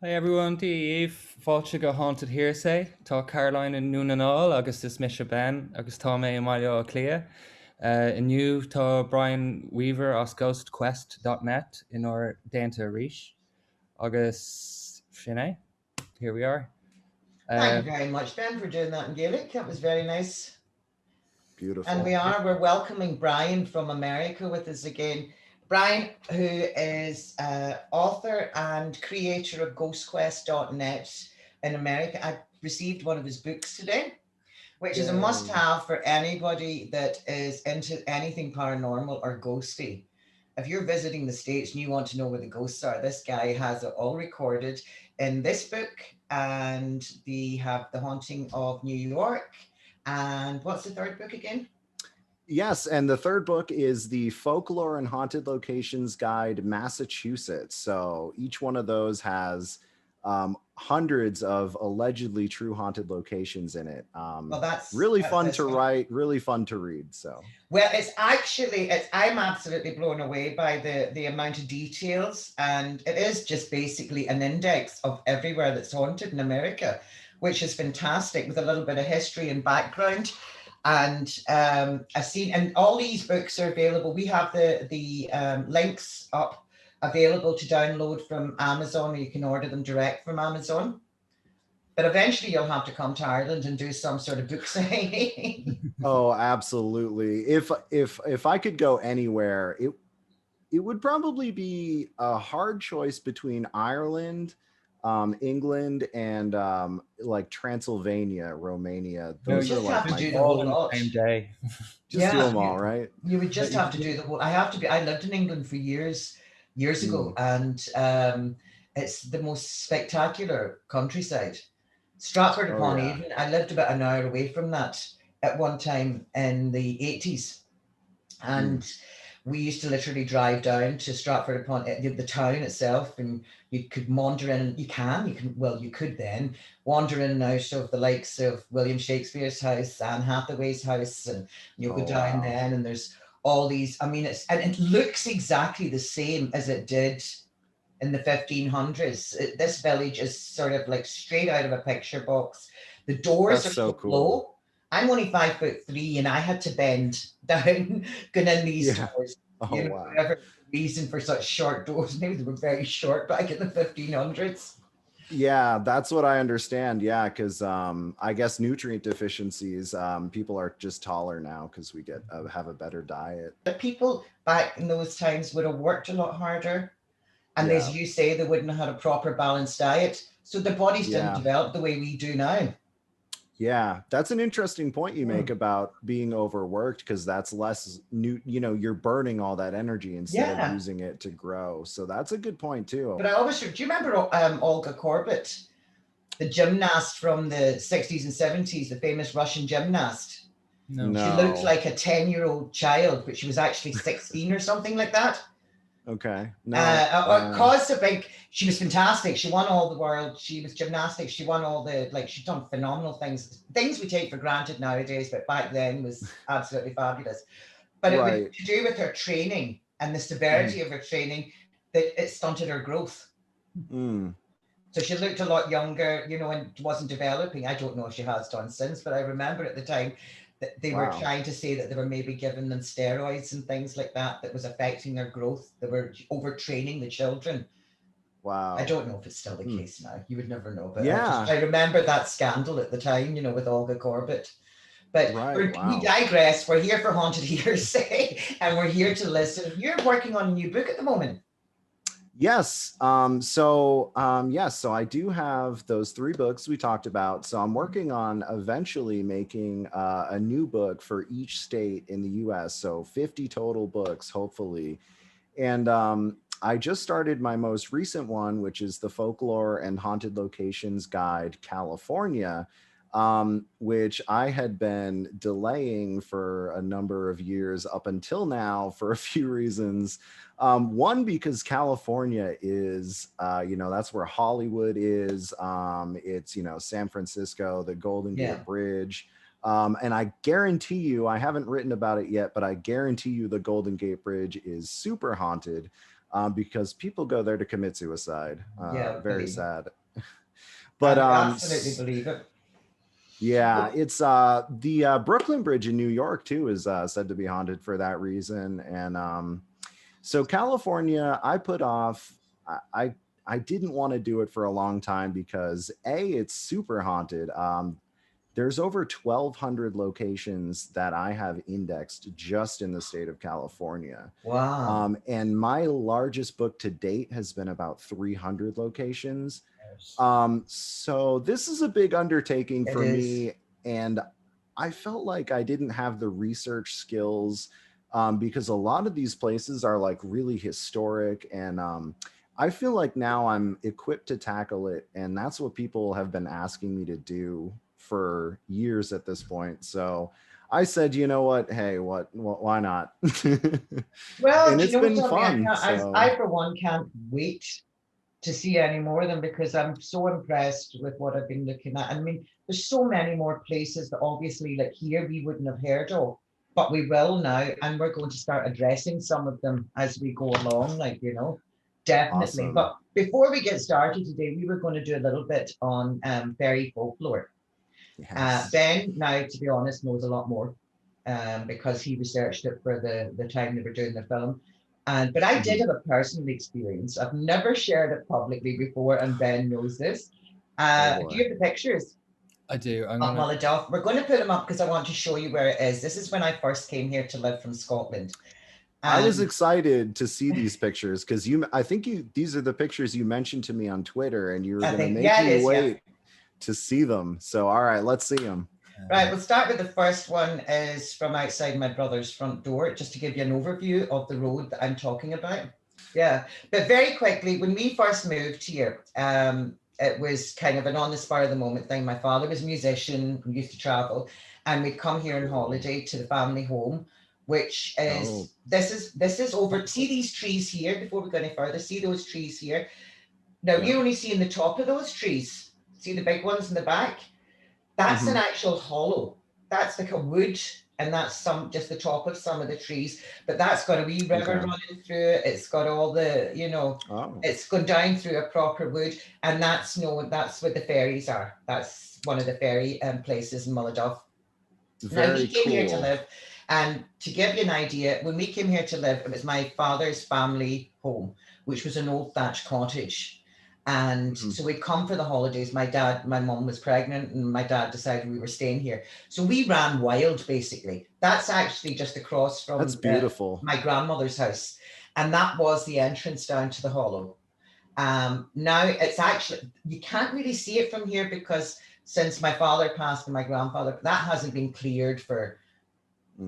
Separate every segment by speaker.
Speaker 1: Hi everyone, Eve fáilte go Haunted Hearsay, tá Caroline in Núnanáil agus is mis ben agus tá mé maiile a clia. Inniu tá Brian Weaver as ghostquest.net in our déanta ríis agus sinné, here we are.
Speaker 2: Thank you very much, Ben, for doing that in Gaelic. That was very nice.
Speaker 3: Beautiful.
Speaker 2: And we're welcoming Brian from America with us again. Brian, who is author and creator of ghostquest.net in America. I received one of his books today, which is a must-have for anybody that is into anything paranormal or ghosty. If you're visiting the States and you want to know where the ghosts are, this guy has it all recorded in this book. And they have The Haunting of New York. And what's the third book again?
Speaker 3: Yes, and the third book is the Folklore and Haunted Locations Guide, Massachusetts. So each one of those has hundreds of allegedly true haunted locations in it.
Speaker 2: Well, that's
Speaker 3: really fun to write, really fun to read. So
Speaker 2: well, I'm absolutely blown away by the amount of details, and it is just basically an index of everywhere that's haunted in America, which is fantastic, with a little bit of history and background. And I've seen, and all these books are available. We have the links up available to download from Amazon, or you can order them direct from Amazon. But eventually you'll have to come to Ireland and do some sort of book signing.
Speaker 3: Oh, absolutely. If I could go anywhere, it would probably be a hard choice between Ireland, England, and like Transylvania, Romania.
Speaker 2: Those are like my whole
Speaker 1: same day.
Speaker 3: Just do them all, right?
Speaker 2: You would just have to do the whole. I lived in England for years ago, and it's the most spectacular countryside. Stratford upon Avon. I lived about an hour away from that at one time in the 80s. And we used to literally drive down to Stratford upon the town itself, and you could wander in. You could then wander in and out of the likes of William Shakespeare's house, Anne Hathaway's house, and you'll go down then, and there's all these. I mean, it looks exactly the same as it did in the 1500s. This village is sort of like straight out of a picture box. The doors are so cool. Low. I'm only 5'3", and I had to bend down going in these doors. Whatever reason for such short doors. Maybe they were very short back in the 1500s.
Speaker 3: Yeah, that's what I understand. Yeah, because I guess nutrient deficiencies, people are just taller now because we have a better diet.
Speaker 2: The people back in those times would have worked a lot harder. And as you say, they wouldn't have had a proper balanced diet. So their bodies didn't develop the way we do now.
Speaker 3: Yeah, that's an interesting point you make about being overworked, because that's less you're burning all that energy instead of using it to grow. So that's a good point too.
Speaker 2: But do you remember Olga Korbut, the gymnast from the 60s and 70s, the famous Russian gymnast?
Speaker 3: No.
Speaker 2: She looked like a 10-year-old child, but she was actually 16 or something like that.
Speaker 3: Okay.
Speaker 2: She was fantastic. She won all the world. She was gymnastics. She won all she'd done phenomenal things we take for granted nowadays, but back then was absolutely fabulous. But it was to do with her training and the severity of her training that it stunted her growth. So she looked a lot younger, and wasn't developing. I don't know if she has done since, but I remember at the time that they were trying to say that they were maybe giving them steroids and things like that was affecting their growth. They were overtraining the children.
Speaker 3: Wow.
Speaker 2: I don't know if it's still the case now. You would never know. But I remember that scandal at the time, with Olga Korbut. But we digress. We're here for Haunted Hearsay, and we're here to listen. You're working on a new book at the moment.
Speaker 3: Yes. So I do have those 3 books we talked about. So I'm working on eventually making a new book for each state in the US. So 50 total books, hopefully. And I just started my most recent one, which is the Folklore and Haunted Locations Guide, California, which I had been delaying for a number of years up until now for a few reasons. One, because California is, that's where Hollywood is. It's, San Francisco, the Golden Gate Bridge. And I guarantee you, I haven't written about it yet, but I guarantee you the Golden Gate Bridge is super haunted. because people go there to commit suicide.
Speaker 2: Yeah,
Speaker 3: Very
Speaker 2: believe it.
Speaker 3: sad.
Speaker 2: I
Speaker 3: But
Speaker 2: absolutely believe it.
Speaker 3: yeah, it's the Brooklyn Bridge in New York too is said to be haunted for that reason. And so California, I put off. I didn't want to do it for a long time because it's super haunted. There's over 1,200 locations that I have indexed just in the state of California.
Speaker 2: Wow.
Speaker 3: And my largest book to date has been about 300 locations. So this is a big undertaking
Speaker 2: It
Speaker 3: for
Speaker 2: is.
Speaker 3: me. And I felt like I didn't have the research skills because a lot of these places are like really historic. And I feel like now I'm equipped to tackle it. And that's what people have been asking me to do for years at this point. So I said, you know what? Hey, why not?
Speaker 2: Well,
Speaker 3: And
Speaker 2: do you
Speaker 3: it's
Speaker 2: know
Speaker 3: been
Speaker 2: something?
Speaker 3: fun.
Speaker 2: I for one can't wait to see any more of them because I'm so impressed with what I've been looking at. I mean, there's so many more places that obviously, like here, we wouldn't have heard of, but we will now, and we're going to start addressing some of them as we go along, like, definitely.
Speaker 3: Awesome.
Speaker 2: But before we get started today, we were going to do a little bit on fairy folklore.
Speaker 3: Yes.
Speaker 2: Ben, now, to be honest, knows a lot more because he researched it for the time they were doing the film. But I did have a personal experience. I've never shared it publicly before, and Ben knows this.
Speaker 3: Oh,
Speaker 2: Do you have the pictures
Speaker 1: I do. I'm
Speaker 2: of
Speaker 1: gonna.
Speaker 2: Mulladuff? We're going to put them up because I want to show you where it is. This is when I first came here to live from Scotland.
Speaker 3: I was
Speaker 2: And
Speaker 3: excited to see these pictures because I think these are the pictures you mentioned to me on Twitter, and you were
Speaker 2: I
Speaker 3: going to
Speaker 2: think,
Speaker 3: make
Speaker 2: yeah, it
Speaker 3: me
Speaker 2: is, yeah.
Speaker 3: wait to see them. So, all right, let's see them.
Speaker 2: Right, we'll start with the first one is from outside my brother's front door, just to give you an overview of the road that I'm talking about. Yeah, but very quickly, when we first moved here, it was kind of an on the spur of the moment thing. My father was a musician, we used to travel, and we'd come here on holiday to the family home, which is this is over. See these trees here before we go any further. See those trees here. Now you only see in the top of those trees. See the big ones in the back. That's an actual hollow. That's like a wood, and that's just the top of some of the trees. But that's got a wee river running through it. It's got all the, it's gone down through a proper wood, and that's where the fairies are. That's one of the fairy places in Mulladuff. Now we came here to live, and to give you an idea, when we came here to live, it was my father's family home, which was an old thatched cottage. And so we'd come for the holidays. My mum was pregnant, and my dad decided we were staying here. So we ran wild, basically. That's actually just across from
Speaker 3: That's beautiful.
Speaker 2: My grandmother's house. And that was the entrance down to the hollow. Now it's actually, you can't really see it from here because since my father passed and my grandfather, that hasn't been cleared for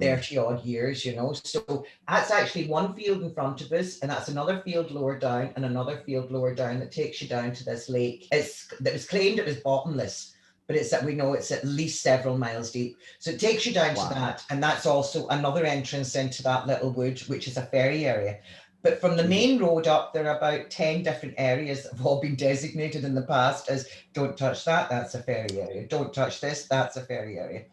Speaker 2: 30 odd years, so that's actually one field in front of us, and that's another field lower down and another field lower down that takes you down to this lake. That was claimed it was bottomless, but we know it's at least several miles deep, so it takes you down to that, and that's also another entrance into that little wood, which is a ferry area. But from the main road up, there are about 10 different areas that have all been designated in the past as don't touch that, that's a ferry area. Don't touch this, that's a ferry area.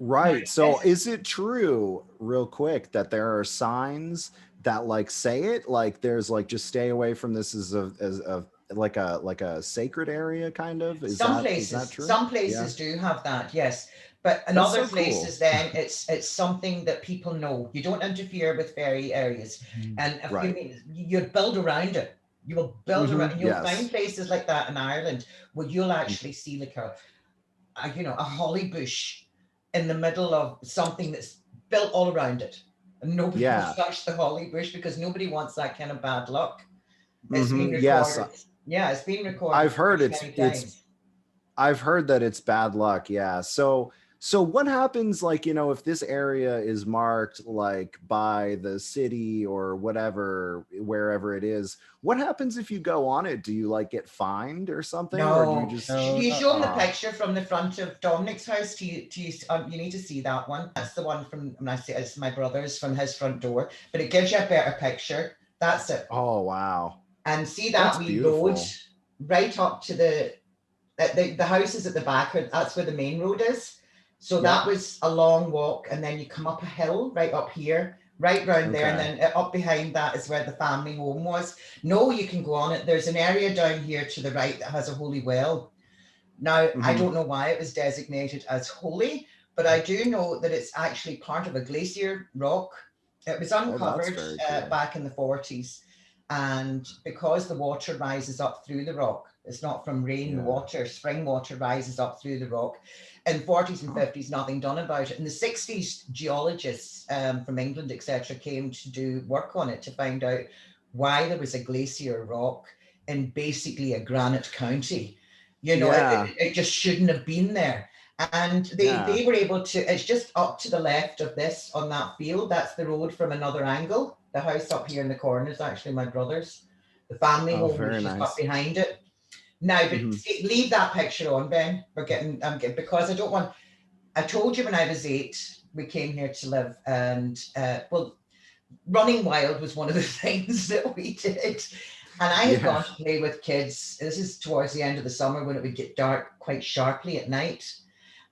Speaker 3: Right. So is it true, real quick, that there are signs that like say it? Like there's like just stay away from this as like a sacred area kind of? Is that true?
Speaker 2: Some places do have that, yes. But in other places, then it's something that people know. You don't interfere with fairy areas. And if you'd build around it. You will build around, you'll find places like that in Ireland where you'll actually see like a holly bush in the middle of something that's built all around it, and nobody will touch the holly bush because nobody wants that kind of bad luck. It's been recorded. Yeah, it's been recorded.
Speaker 3: I've heard I've heard that it's bad luck. Yeah. So what happens, like, if this area is marked like by the city or whatever, wherever it is, what happens if you go on it? Do you like get fined or something?
Speaker 2: No.
Speaker 3: Or do you just
Speaker 2: you show them the picture from the front of Dominic's house? You need to see that one. That's the one from, when I say it's my brother's, from his front door, but it gives you a better picture. That's it.
Speaker 3: Oh, wow.
Speaker 2: And see that wee road right up to the houses at the back, that's where the main road is. So that was a long walk, and then you come up a hill right up here, right round there, and
Speaker 3: Okay.
Speaker 2: then up behind that is where the family home was. No, you can go on it. There's an area down here to the right that has a holy well. Now, I
Speaker 3: Mhm.
Speaker 2: don't know why it was designated as holy, but I do know that it's actually part of a glacier rock. It was
Speaker 3: Oh, that's
Speaker 2: uncovered
Speaker 3: very cool.
Speaker 2: back in the 40s. And because the water rises up through the rock, it's not from rain, the
Speaker 3: Yeah.
Speaker 2: water, spring water rises up through the rock. In 40s and
Speaker 3: Huh.
Speaker 2: 50s, nothing done about it. In the 60s, geologists from England, etc., came to do work on it to find out why there was a glacier rock in basically a granite county. You know,
Speaker 3: Yeah.
Speaker 2: it just shouldn't have been there. And
Speaker 3: Yeah.
Speaker 2: they were able to, it's just up to the left of this on that field. That's the road from another angle. The house up here in the corner is actually my brother's. The family
Speaker 3: Oh,
Speaker 2: home is
Speaker 3: very
Speaker 2: just up
Speaker 3: nice.
Speaker 2: behind it. Now, but
Speaker 3: Mhm.
Speaker 2: leave that picture on, Ben. We're getting, because I don't want, I told you when I was 8, we came here to live, and well, running wild was one of the things that we did. And I had
Speaker 3: Yeah.
Speaker 2: gone to play with kids. This is towards the end of the summer when it would get dark quite sharply at night.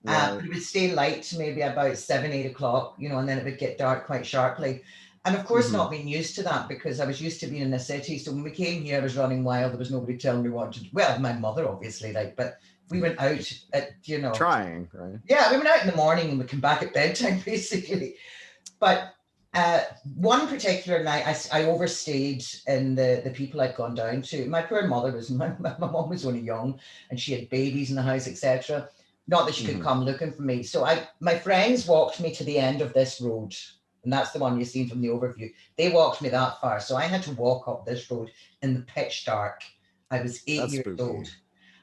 Speaker 3: Right.
Speaker 2: It would stay light to maybe about 7, 8 o'clock, you know, and then it would get dark quite sharply. And of course,
Speaker 3: Mhm.
Speaker 2: not being used to that because I was used to being in the city. So when we came here, I was running wild. There was nobody telling me what to do. Well, my mother, obviously, like, but we went out at, you know,
Speaker 3: Trying, right?
Speaker 2: yeah, we went out in the morning and we come back at bedtime, basically. But one particular night, I overstayed in the people I'd gone down to. My poor mother was, my mom was only young and she had babies in the house, etc. Not that she could
Speaker 3: Mhm.
Speaker 2: come looking for me. So my friends walked me to the end of this road. And that's the one you've seen from the overview. They walked me that far. So I had to walk up this road in the pitch dark. I was 8
Speaker 3: That's
Speaker 2: years
Speaker 3: spooky.
Speaker 2: old.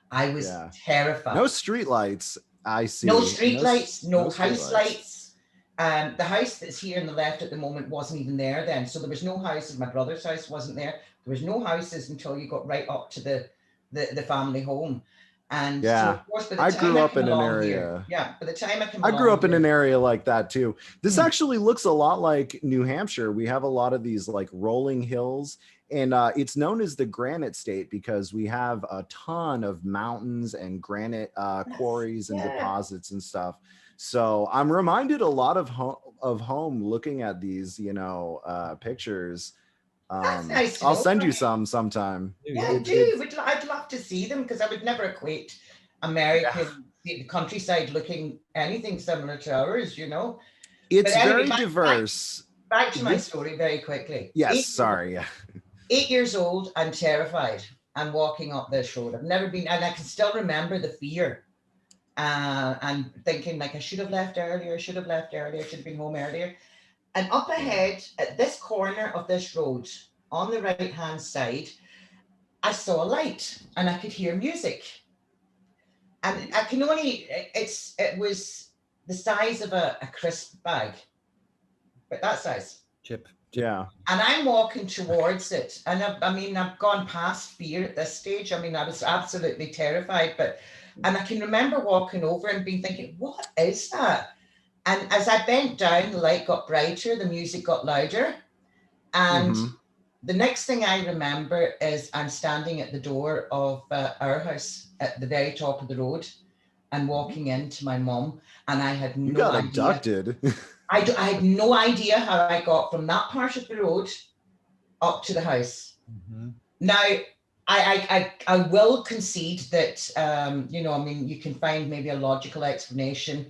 Speaker 2: I was
Speaker 3: Yeah.
Speaker 2: terrified.
Speaker 3: No street lights, I see.
Speaker 2: No street lights, no
Speaker 3: street
Speaker 2: house lights. The house that's here on the left at the moment wasn't even there then. So there was no houses. My brother's house wasn't there. There was no houses until you got right up to the family home. And so,
Speaker 3: Yeah.
Speaker 2: of course, by the
Speaker 3: I
Speaker 2: time
Speaker 3: grew
Speaker 2: I
Speaker 3: up
Speaker 2: came
Speaker 3: in an
Speaker 2: along here,
Speaker 3: area.
Speaker 2: yeah, by the time I came
Speaker 3: I grew
Speaker 2: along
Speaker 3: up in
Speaker 2: here,
Speaker 3: an area like that too. This
Speaker 2: Hmm.
Speaker 3: actually looks a lot like New Hampshire. We have a lot of these like rolling hills, and it's known as the granite state because we have a ton of mountains and granite quarries and
Speaker 2: yeah,
Speaker 3: deposits and stuff. So I'm reminded a lot of home looking at these, pictures.
Speaker 2: that's nice to
Speaker 3: I'll
Speaker 2: know.
Speaker 3: send you some sometime.
Speaker 2: Yeah, I do. I'd love to see them because I would never equate
Speaker 3: Yeah.
Speaker 2: American the countryside looking anything similar to ours, you know. But
Speaker 3: It's
Speaker 2: anyway,
Speaker 3: very diverse.
Speaker 2: back to my
Speaker 3: This,
Speaker 2: story very quickly.
Speaker 3: yes, sorry. Yeah.
Speaker 2: 8 years old, I'm terrified. I'm walking up this road. I've never been, and I can still remember the fear. And thinking like I should have left earlier, should have left earlier, should have been home earlier. And up ahead at this corner of this road, on the right hand side, I saw a light and I could hear music. And I can only, it was the size of a crisp bag, but that size.
Speaker 1: Chip.
Speaker 3: Yeah.
Speaker 2: And I'm walking towards it. And I've gone past fear at this stage. I mean, I was absolutely terrified, and I can remember walking over and being thinking, what is that? And as I bent down, the light got brighter, the music got louder. And
Speaker 3: Mhm.
Speaker 2: the next thing I remember is I'm standing at the door of our house at the very top of the road and walking into my mom. And I had
Speaker 3: You
Speaker 2: no
Speaker 3: got
Speaker 2: idea.
Speaker 3: abducted.
Speaker 2: I had no idea how I got from that part of the road up to the house.
Speaker 1: Mm-hmm.
Speaker 2: Now, I will concede that, you can find maybe a logical explanation,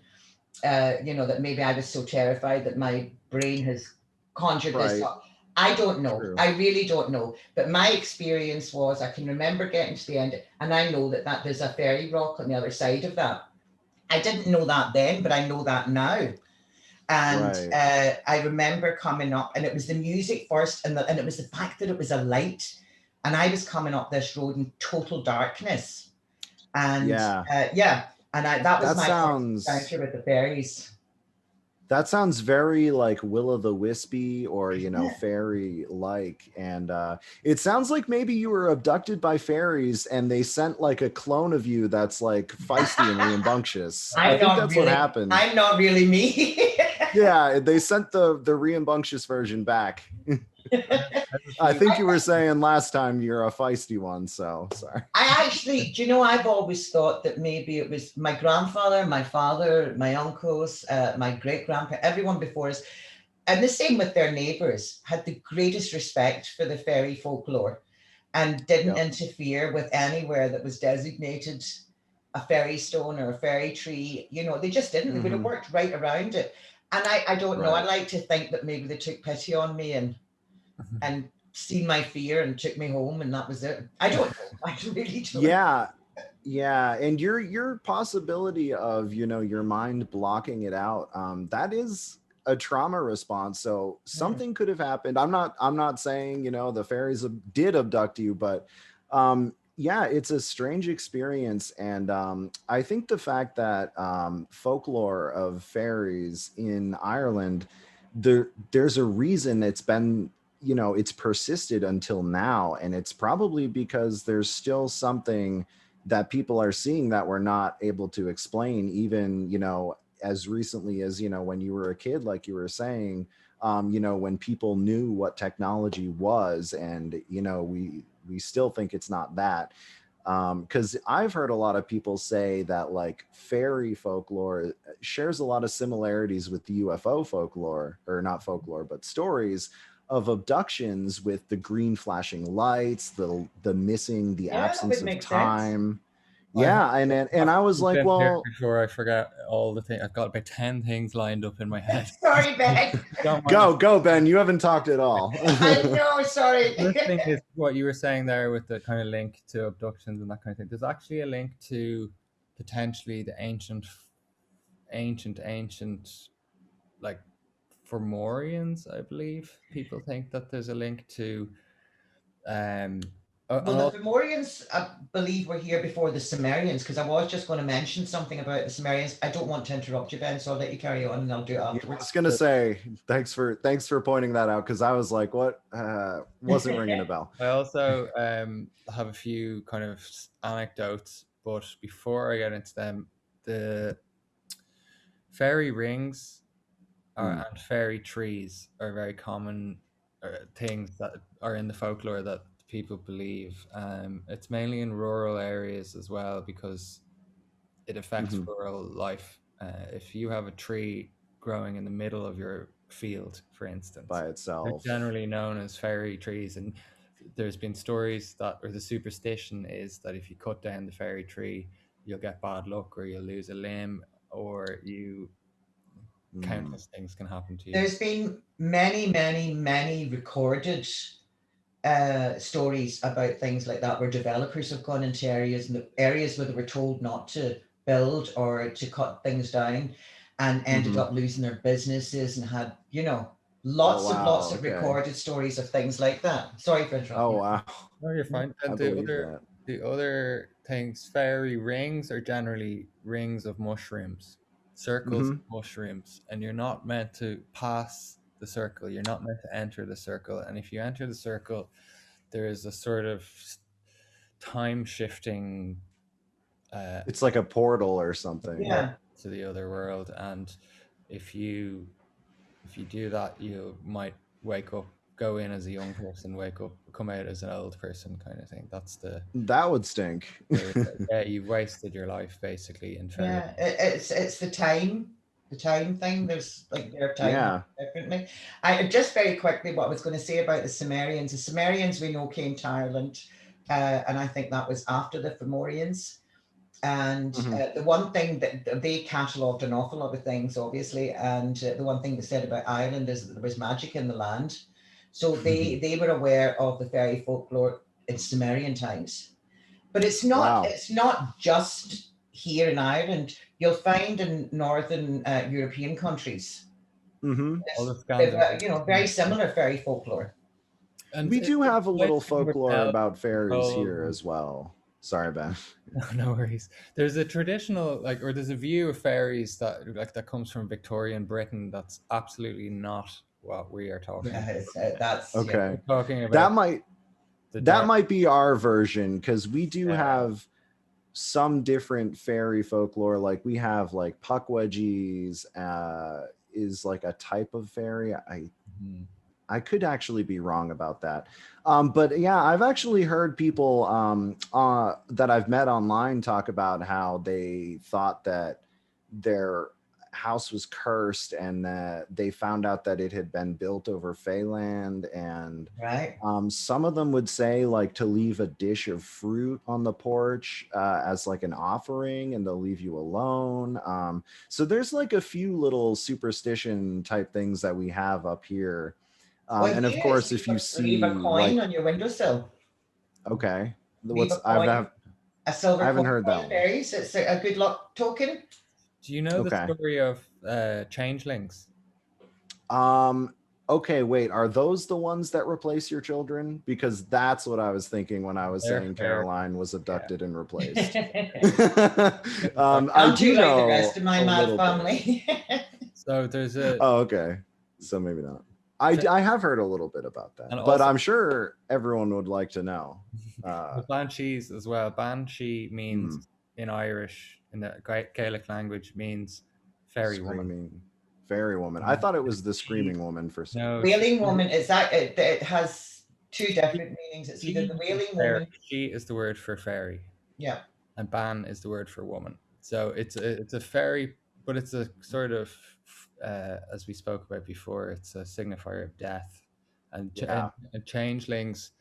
Speaker 2: that maybe I was so terrified that my brain has conjured this
Speaker 3: Right.
Speaker 2: up. I don't know.
Speaker 3: True.
Speaker 2: I really don't know. But my experience was I can remember getting to the end, and I know that there's a fairy rock on the other side of that. I didn't know that then, but I know that now. And
Speaker 3: Right.
Speaker 2: I remember coming up, and it was the music first, and it was the fact that it was a light, and I was coming up this road in total darkness, and
Speaker 3: Yeah.
Speaker 2: and that was
Speaker 3: That
Speaker 2: my
Speaker 3: sounds
Speaker 2: first encounter with the fairies.
Speaker 3: that sounds very like Will-o'-the-Wispy or
Speaker 2: Yeah.
Speaker 3: fairy like, and it sounds like maybe you were abducted by fairies and they sent like a clone of you that's like feisty and rambunctious. I think that's what happened.
Speaker 2: I'm not really me.
Speaker 3: Yeah, they sent the rambunctious version back. I think you were saying last time you're a feisty one, so sorry.
Speaker 2: I actually, I've always thought that maybe it was my grandfather, my father, my uncles, my great grandpa, everyone before us. and the same with their neighbours, had the greatest respect for the fairy folklore and didn't interfere with anywhere that was designated a fairy stone or a fairy tree. You know, they just didn't. They would have worked right around it. And I don't know. I like to think that maybe they took pity on me and seen my fear and took me home, and that was it. I don't know. I really don't.
Speaker 3: Yeah, and your possibility of, you know, your mind blocking it out, that is a trauma response. So something could have happened. I'm not saying, you know, the fairies did abduct you, but yeah, it's a strange experience. And I think the fact that folklore of fairies in Ireland, there's a reason it's been, you know, it's persisted until now, and it's probably because there's still something that people are seeing that we're not able to explain, even, you know, as recently as, you know, when you were a kid, like you were saying, you know, when people knew what technology was, and, you know, we still think it's not that. Because I've heard a lot of people say that like fairy folklore shares a lot of similarities with the UFO folklore, or not folklore, but stories of abductions, with the green flashing lights, the missing, the absence of time. Yeah, and I was like, well,
Speaker 1: before I forget all the things, I've got about 10 things lined up in my head.
Speaker 2: Sorry, Ben.
Speaker 3: Go, Ben. You haven't talked at all.
Speaker 2: I know, sorry.
Speaker 1: The thing is, what you were saying there with the kind of link to abductions and that kind of thing, there's actually a link to potentially the ancient, like Fomorians, I believe. People think that there's a link to
Speaker 2: well, the Fomorians, I believe, were here before the Sumerians, because I was just going to mention something about the Sumerians. I don't want to interrupt you, Ben, so I'll let you carry on, and I'll do it afterwards.
Speaker 3: I was going to say, thanks for pointing that out, because I was like, what? Wasn't ringing a bell.
Speaker 1: I also have a few kind of anecdotes, but before I get into them, the fairy rings and fairy trees are very common things that are in the folklore that people believe. It's mainly in rural areas as well, because it affects rural life. If you have a tree growing in the middle of your field, for instance,
Speaker 3: by itself,
Speaker 1: they're generally known as fairy trees. And there's been stories that, or the superstition is that if you cut down the fairy tree, you'll get bad luck, or you'll lose a limb, or countless things can happen to you.
Speaker 2: There's been many recorded stories about things like that, where developers have gone into areas where they were told not to build or to cut things down, and ended up losing their businesses, and had, you know, lots of recorded stories of things like that. Sorry for interrupting.
Speaker 3: Oh wow.
Speaker 1: No, you're fine. And the other things, fairy rings are generally rings of mushrooms, circles of mushrooms, and you're not meant to pass the circle. You're not meant to enter the circle. And if you enter the circle, there is a sort of time shifting.
Speaker 3: It's like a portal or something.
Speaker 2: Yeah.
Speaker 1: To the other world, and if you do that, you might wake up, go in as a young person, wake up, come out as an old person, kind of thing.
Speaker 3: That would stink.
Speaker 1: Yeah, you've wasted your life basically in fairy.
Speaker 2: Yeah, it's the time thing. There's like their time differently. I just very quickly, what I was going to say about the Sumerians. The Sumerians, we know, came to Ireland, and I think that was after the Fomorians. And the one thing that they catalogued an awful lot of things, obviously, and the one thing they said about Ireland is that there was magic in the land. So they were aware of the fairy folklore in Sumerian times. But it's not just here in Ireland. You'll find in northern European countries, very similar fairy folklore.
Speaker 3: And we do have a little folklore about fairies here as well. Sorry, Ben.
Speaker 1: No worries. There's a traditional, or there's a view of fairies that comes from Victorian Britain that's absolutely not what we are talking about.
Speaker 2: That's
Speaker 3: okay.
Speaker 1: Talking about
Speaker 3: that might be our version, because we do have some different fairy folklore. Like we have like Puckwudgies is like a type of fairy. I could actually be wrong about that. But yeah, I've actually heard people that I've met online talk about how they thought that house was cursed, and they found out that it had been built over Feyland. And
Speaker 2: Right.
Speaker 3: some of them would say like to leave a dish of fruit on the porch as like an offering, and they'll leave you alone. So there's like a few little superstition type things that we have up here.
Speaker 2: Well,
Speaker 3: And of
Speaker 2: here it's
Speaker 3: course, if you
Speaker 2: leave a
Speaker 3: see
Speaker 2: coin
Speaker 3: like,
Speaker 2: on your windowsill.
Speaker 3: okay,
Speaker 2: Leave a
Speaker 3: what's
Speaker 2: coin, a
Speaker 3: I
Speaker 2: silver
Speaker 3: haven't
Speaker 2: coin
Speaker 3: heard
Speaker 2: for
Speaker 3: that
Speaker 2: the
Speaker 3: one.
Speaker 2: fairies. It's a good luck token.
Speaker 1: Do you know the
Speaker 3: Okay.
Speaker 1: story of changelings?
Speaker 3: Okay, wait, are those the ones that replace your children? Because that's what I was thinking when I was
Speaker 1: They're
Speaker 3: saying
Speaker 1: fair.
Speaker 3: Caroline was abducted and replaced.
Speaker 1: Sorry.
Speaker 3: I
Speaker 2: I'm
Speaker 3: do
Speaker 2: too like the
Speaker 3: know
Speaker 2: rest of my
Speaker 3: a
Speaker 2: mad
Speaker 3: little bit.
Speaker 2: family.
Speaker 1: So there's a
Speaker 3: Oh, okay. So maybe not. I have heard a little bit about that,
Speaker 1: and
Speaker 3: but
Speaker 1: also
Speaker 3: I'm sure everyone would like to know.
Speaker 1: the banshees as well. Banshee means
Speaker 3: Hmm,
Speaker 1: in Irish, in the Gaelic language, means fairy woman.
Speaker 3: screaming fairy woman. I thought it was the
Speaker 1: She,
Speaker 3: screaming woman for some
Speaker 1: no,
Speaker 3: reason.
Speaker 2: Wailing woman is that it has two different meanings. It's either the
Speaker 1: is
Speaker 2: wailing
Speaker 1: fairy.
Speaker 2: woman.
Speaker 1: She is the word for fairy,
Speaker 2: Yeah.
Speaker 1: and ban is the word for woman. So it's a fairy, but it's a sort of as we spoke about before, it's a signifier of death, and,
Speaker 3: Yeah.
Speaker 1: and changelings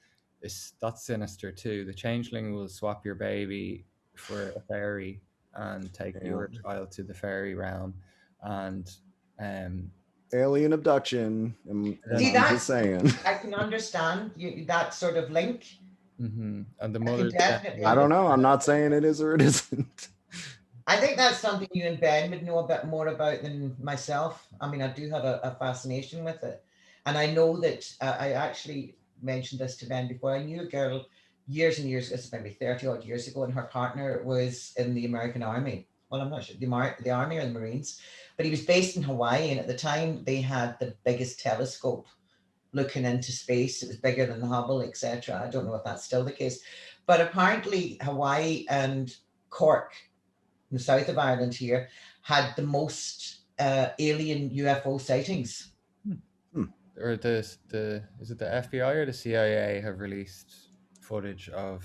Speaker 1: is that's sinister too. The changeling will swap your baby for a fairy and take your
Speaker 3: Damn.
Speaker 1: child to the fairy realm, and um,
Speaker 3: Alien abduction.
Speaker 1: then
Speaker 2: See,
Speaker 3: I'm just
Speaker 2: that's
Speaker 3: saying.
Speaker 2: I can understand that sort of link.
Speaker 1: and the
Speaker 2: I can
Speaker 1: mother then
Speaker 2: definitely
Speaker 3: I
Speaker 1: will
Speaker 3: don't know. I'm
Speaker 2: understand.
Speaker 3: not saying it is or it isn't.
Speaker 2: I think that's something you and Ben would know a bit more about than myself. I mean, I do have a fascination with it. And I know that I actually mentioned this to Ben before. I knew a girl years and years, it's maybe 30 odd years ago, and her partner was in the American Army. Well, I'm not sure, the Army or the Marines, but he was based in Hawaii. And at the time, they had the biggest telescope looking into space. It was bigger than the Hubble, etc. I don't know if that's still the case. But apparently, Hawaii and Cork in the south of Ireland here had the most alien UFO sightings.
Speaker 1: or the is it the FBI or the CIA have released footage of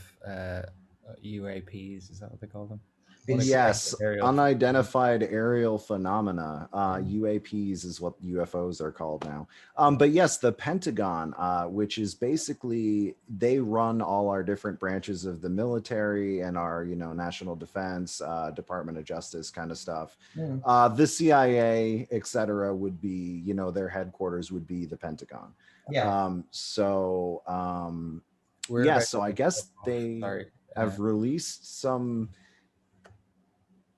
Speaker 1: UAPs? Is that what they call them?
Speaker 3: Yes,
Speaker 1: Aerial
Speaker 3: unidentified aerial phenomena. UAPs is what UFOs are called now. But yes, the Pentagon, which is basically they run all our different branches of the military and our, national defense, Department of Justice kind of stuff. The CIA, etc., would be, their headquarters would be the Pentagon.
Speaker 2: Yeah.
Speaker 3: So I guess they have released some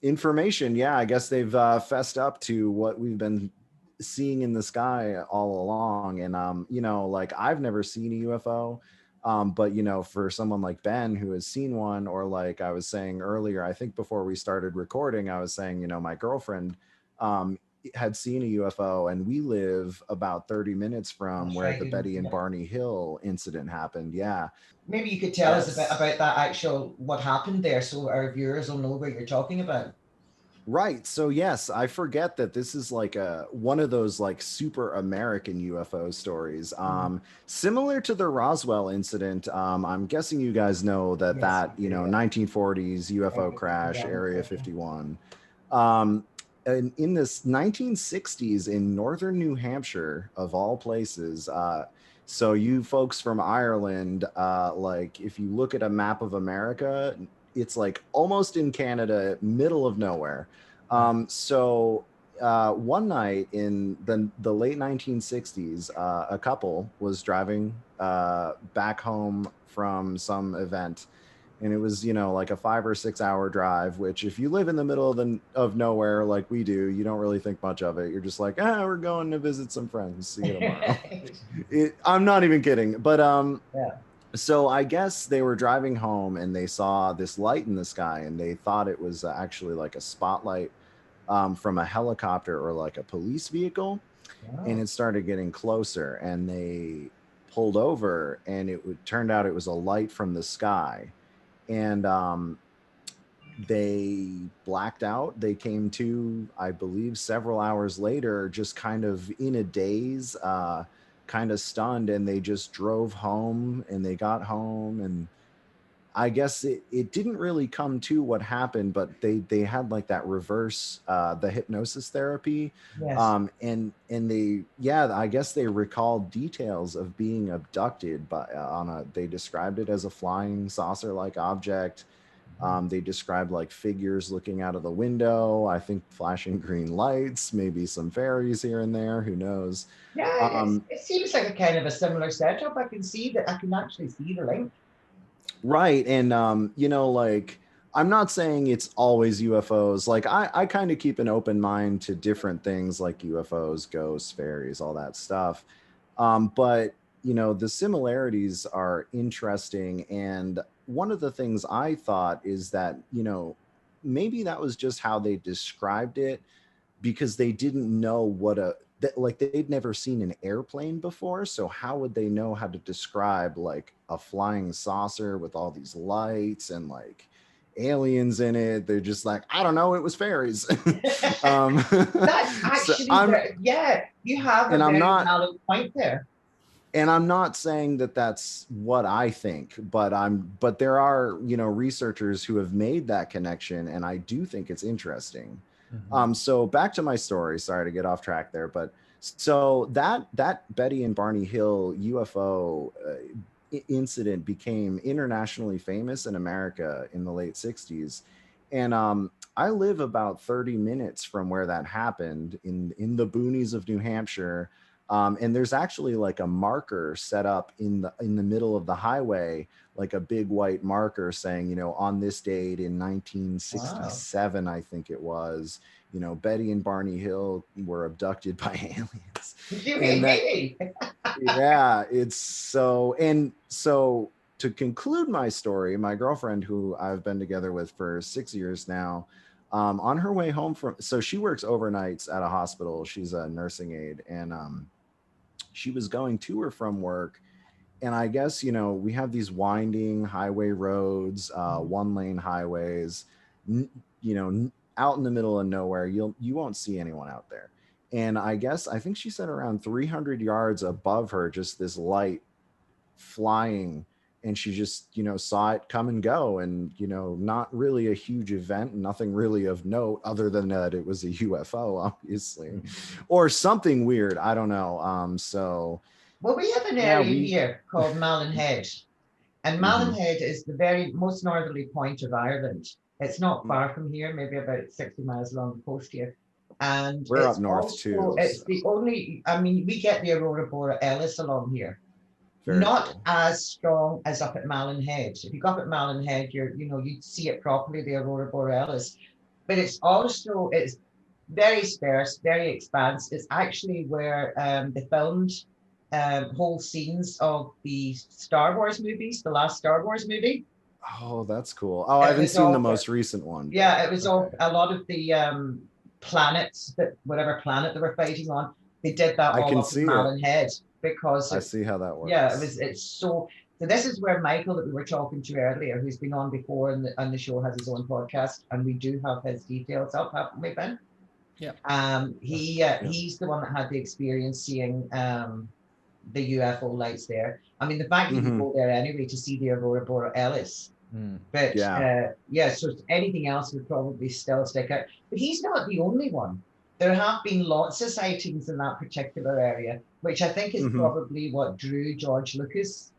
Speaker 3: information. Yeah, I guess they've fessed up to what we've been seeing in the sky all along. And like I've never seen a UFO, but for someone like Ben who has seen one, or like I was saying earlier, I think before we started recording, I was saying my girlfriend had seen a UFO, and we live about 30 minutes from
Speaker 2: That's
Speaker 3: where
Speaker 2: right.
Speaker 3: the Betty and Barney Hill incident happened. Yeah.
Speaker 2: Maybe you could tell us a bit about that actual what happened there, so our viewers will know what you're talking about.
Speaker 3: Right. So yes, I forget that this is like one of those like super American UFO stories. Similar to the Roswell incident. I'm guessing you guys know that
Speaker 2: Yes,
Speaker 3: 1940s UFO crash, Area 51. And in this 1960s in northern New Hampshire, of all places. So you folks from Ireland, like if you look at a map of America, it's like almost in Canada, middle of nowhere. So one night in the late 1960s, a couple was driving back home from some event, and it was like a 5 or 6 hour drive, which if you live in the middle of nowhere like we do, you don't really think much of it. You're just like, we're going to visit some friends, see you tomorrow. I'm not even kidding. But
Speaker 2: yeah.
Speaker 3: So I guess they were driving home and they saw this light in the sky, and they thought it was actually like a spotlight from a helicopter or like a police vehicle. And it started getting closer, and they pulled over, and turned out it was a light from the sky. And they blacked out. They came to, I believe, several hours later, just kind of in a daze, kind of stunned, and they just drove home, and they got home, and I guess it didn't really come to what happened, but they had like that reverse the hypnosis therapy.
Speaker 2: Yes.
Speaker 3: And they, yeah, I guess they recalled details of being abducted by they described it as a flying saucer like object. They described like figures looking out of the window, I think flashing green lights, maybe some fairies here and there, who knows.
Speaker 2: Yeah, it seems like a kind of a similar setup. I can see that. I can actually see the link.
Speaker 3: Right. And you know, like, I'm not saying it's always UFOs. Like, I kind of keep an open mind to different things like UFOs, ghosts, fairies, all that stuff. But you know, the similarities are interesting. And one of the things I thought is that, you know, maybe that was just how they described it, because they didn't know what like they'd never seen an airplane before, so how would they know how to describe like a flying saucer with all these lights and like aliens in it? They're just like, I don't know, it was fairies.
Speaker 2: That's actually yeah, you have a very valid point there.
Speaker 3: And I'm not saying that that's what I think, but there are, you know, researchers who have made that connection, and I do think it's interesting. So back to my story. Sorry to get off track there, but so that Betty and Barney Hill UFO incident became internationally famous in America in the late 60s. And I live about 30 minutes from where that happened in the boonies of New Hampshire. And there's actually like a marker set up in the middle of the highway, like a big white marker saying, you know, on this date in 1967, I think it was, you know, Betty and Barney Hill were abducted by aliens. Yeah, it's so. And so to conclude my story, my girlfriend, who I've been together with for 6 years now, on her way home so she works overnights at a hospital. She's a nursing aide, and she was going to or from work. And I guess, you know, we have these winding highway roads, 1-lane highways, you know, out in the middle of nowhere. You won't see anyone out there. And I think she said around 300 yards above her, just this light flying, and she just, you know, saw it come and go. And, you know, not really a huge event, nothing really of note other than that it was a UFO, obviously, or something weird. I don't know. So,
Speaker 2: well, we have an area here called Malin Head, and Malin Head is the very most northerly point of Ireland. It's not far from here, maybe about 60 miles along the coast here. And
Speaker 3: we're up north too.
Speaker 2: It's the only, I mean, we get the Aurora Borealis along here. Very not cool. As strong as up at Malin Head. If you go up at Malin Head, you'd see it properly, the Aurora Borealis. But it's very sparse, very expansive. It's actually where they filmed whole scenes of the Star Wars movies, the last Star Wars movie.
Speaker 3: Oh, that's cool. Oh, I haven't seen the most recent one.
Speaker 2: Yeah, it was all a lot of the planets, whatever planet they were fighting on, they did that all up in Malin Head. Because
Speaker 3: I see how that works.
Speaker 2: Yeah, it's so this is where Michael, that we were talking to earlier, who's been on before and the show, has his own podcast, and we do have his details up, haven't we, Ben?
Speaker 1: Yeah.
Speaker 2: He's the one that had the experience seeing the UFO lights there. I mean, the fact you can go there anyway to see the Aurora Borealis. But so anything else would probably still stick out. But he's not the only one. There have been lots of sightings in that particular area, which I think is probably what drew George Lucas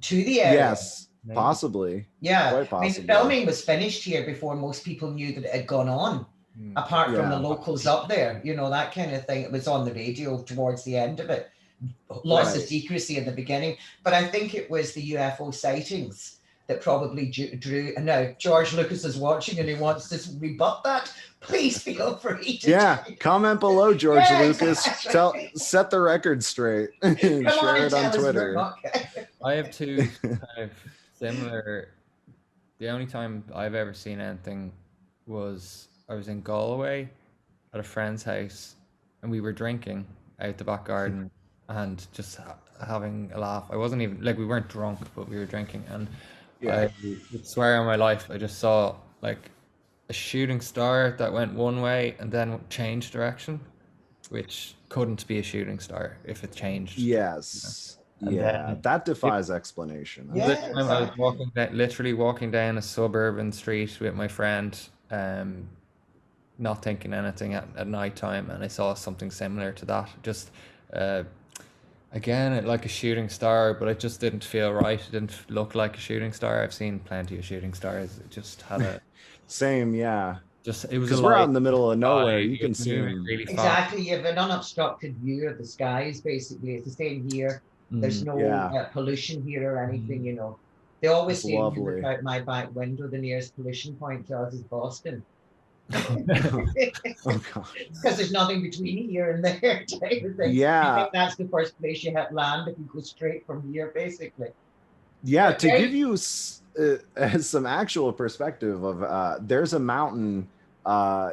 Speaker 2: to the area.
Speaker 3: Yes, possibly.
Speaker 2: Yeah,
Speaker 3: quite possibly.
Speaker 2: I mean, the filming was finished here before most people knew that it had gone on, apart from the locals up there, you know, that kind of thing. It was on the radio towards the end of it. Lots of secrecy in the beginning, but I think it was the UFO sightings that probably drew. And now George Lucas is watching and he wants to rebut that. Please feel free to
Speaker 3: comment below, George Lucas. Exactly. Set the record straight. Share it on Twitter.
Speaker 1: I have two kind of similar. The only time I've ever seen anything was I was in Galway at a friend's house, and we were drinking out the back garden and just having a laugh. I wasn't even we weren't drunk, but we were drinking, and I would swear on my life, I just saw like a shooting star that went one way and then changed direction, which couldn't be a shooting star if it changed.
Speaker 3: Yes.
Speaker 1: And
Speaker 3: Yeah,
Speaker 1: then
Speaker 3: that defies explanation.
Speaker 1: the
Speaker 2: Yeah,
Speaker 1: other time I was
Speaker 2: exactly.
Speaker 1: literally walking down a suburban street with my friend, not thinking anything at night time, and I saw something similar to that. Just uh, again, like a shooting star, but it just didn't feel right. It didn't look like a shooting star. I've seen plenty of shooting stars. It just had a
Speaker 3: Same, yeah.
Speaker 1: just it was
Speaker 3: Because we're out
Speaker 1: alive.
Speaker 3: in the middle of nowhere. You
Speaker 1: It
Speaker 3: can
Speaker 1: was
Speaker 3: see
Speaker 1: moving
Speaker 3: them.
Speaker 1: really fast.
Speaker 2: Exactly. You have an unobstructed view of the skies, basically. It's the same here. There's
Speaker 1: Mm.
Speaker 2: no
Speaker 3: Yeah,
Speaker 2: pollution here or anything,
Speaker 1: Mm.
Speaker 2: you know. They always
Speaker 3: it's
Speaker 2: say when you look
Speaker 3: lovely.
Speaker 2: out my back window, the nearest pollution point to us is Boston.
Speaker 3: Oh God.
Speaker 2: Because there's nothing between here and there, type of thing. I
Speaker 3: Yeah,
Speaker 2: think that's the first place you hit land if you go straight from here, basically.
Speaker 3: yeah.
Speaker 2: But
Speaker 3: To give
Speaker 2: very,
Speaker 3: you some actual perspective of, there's a mountain uh,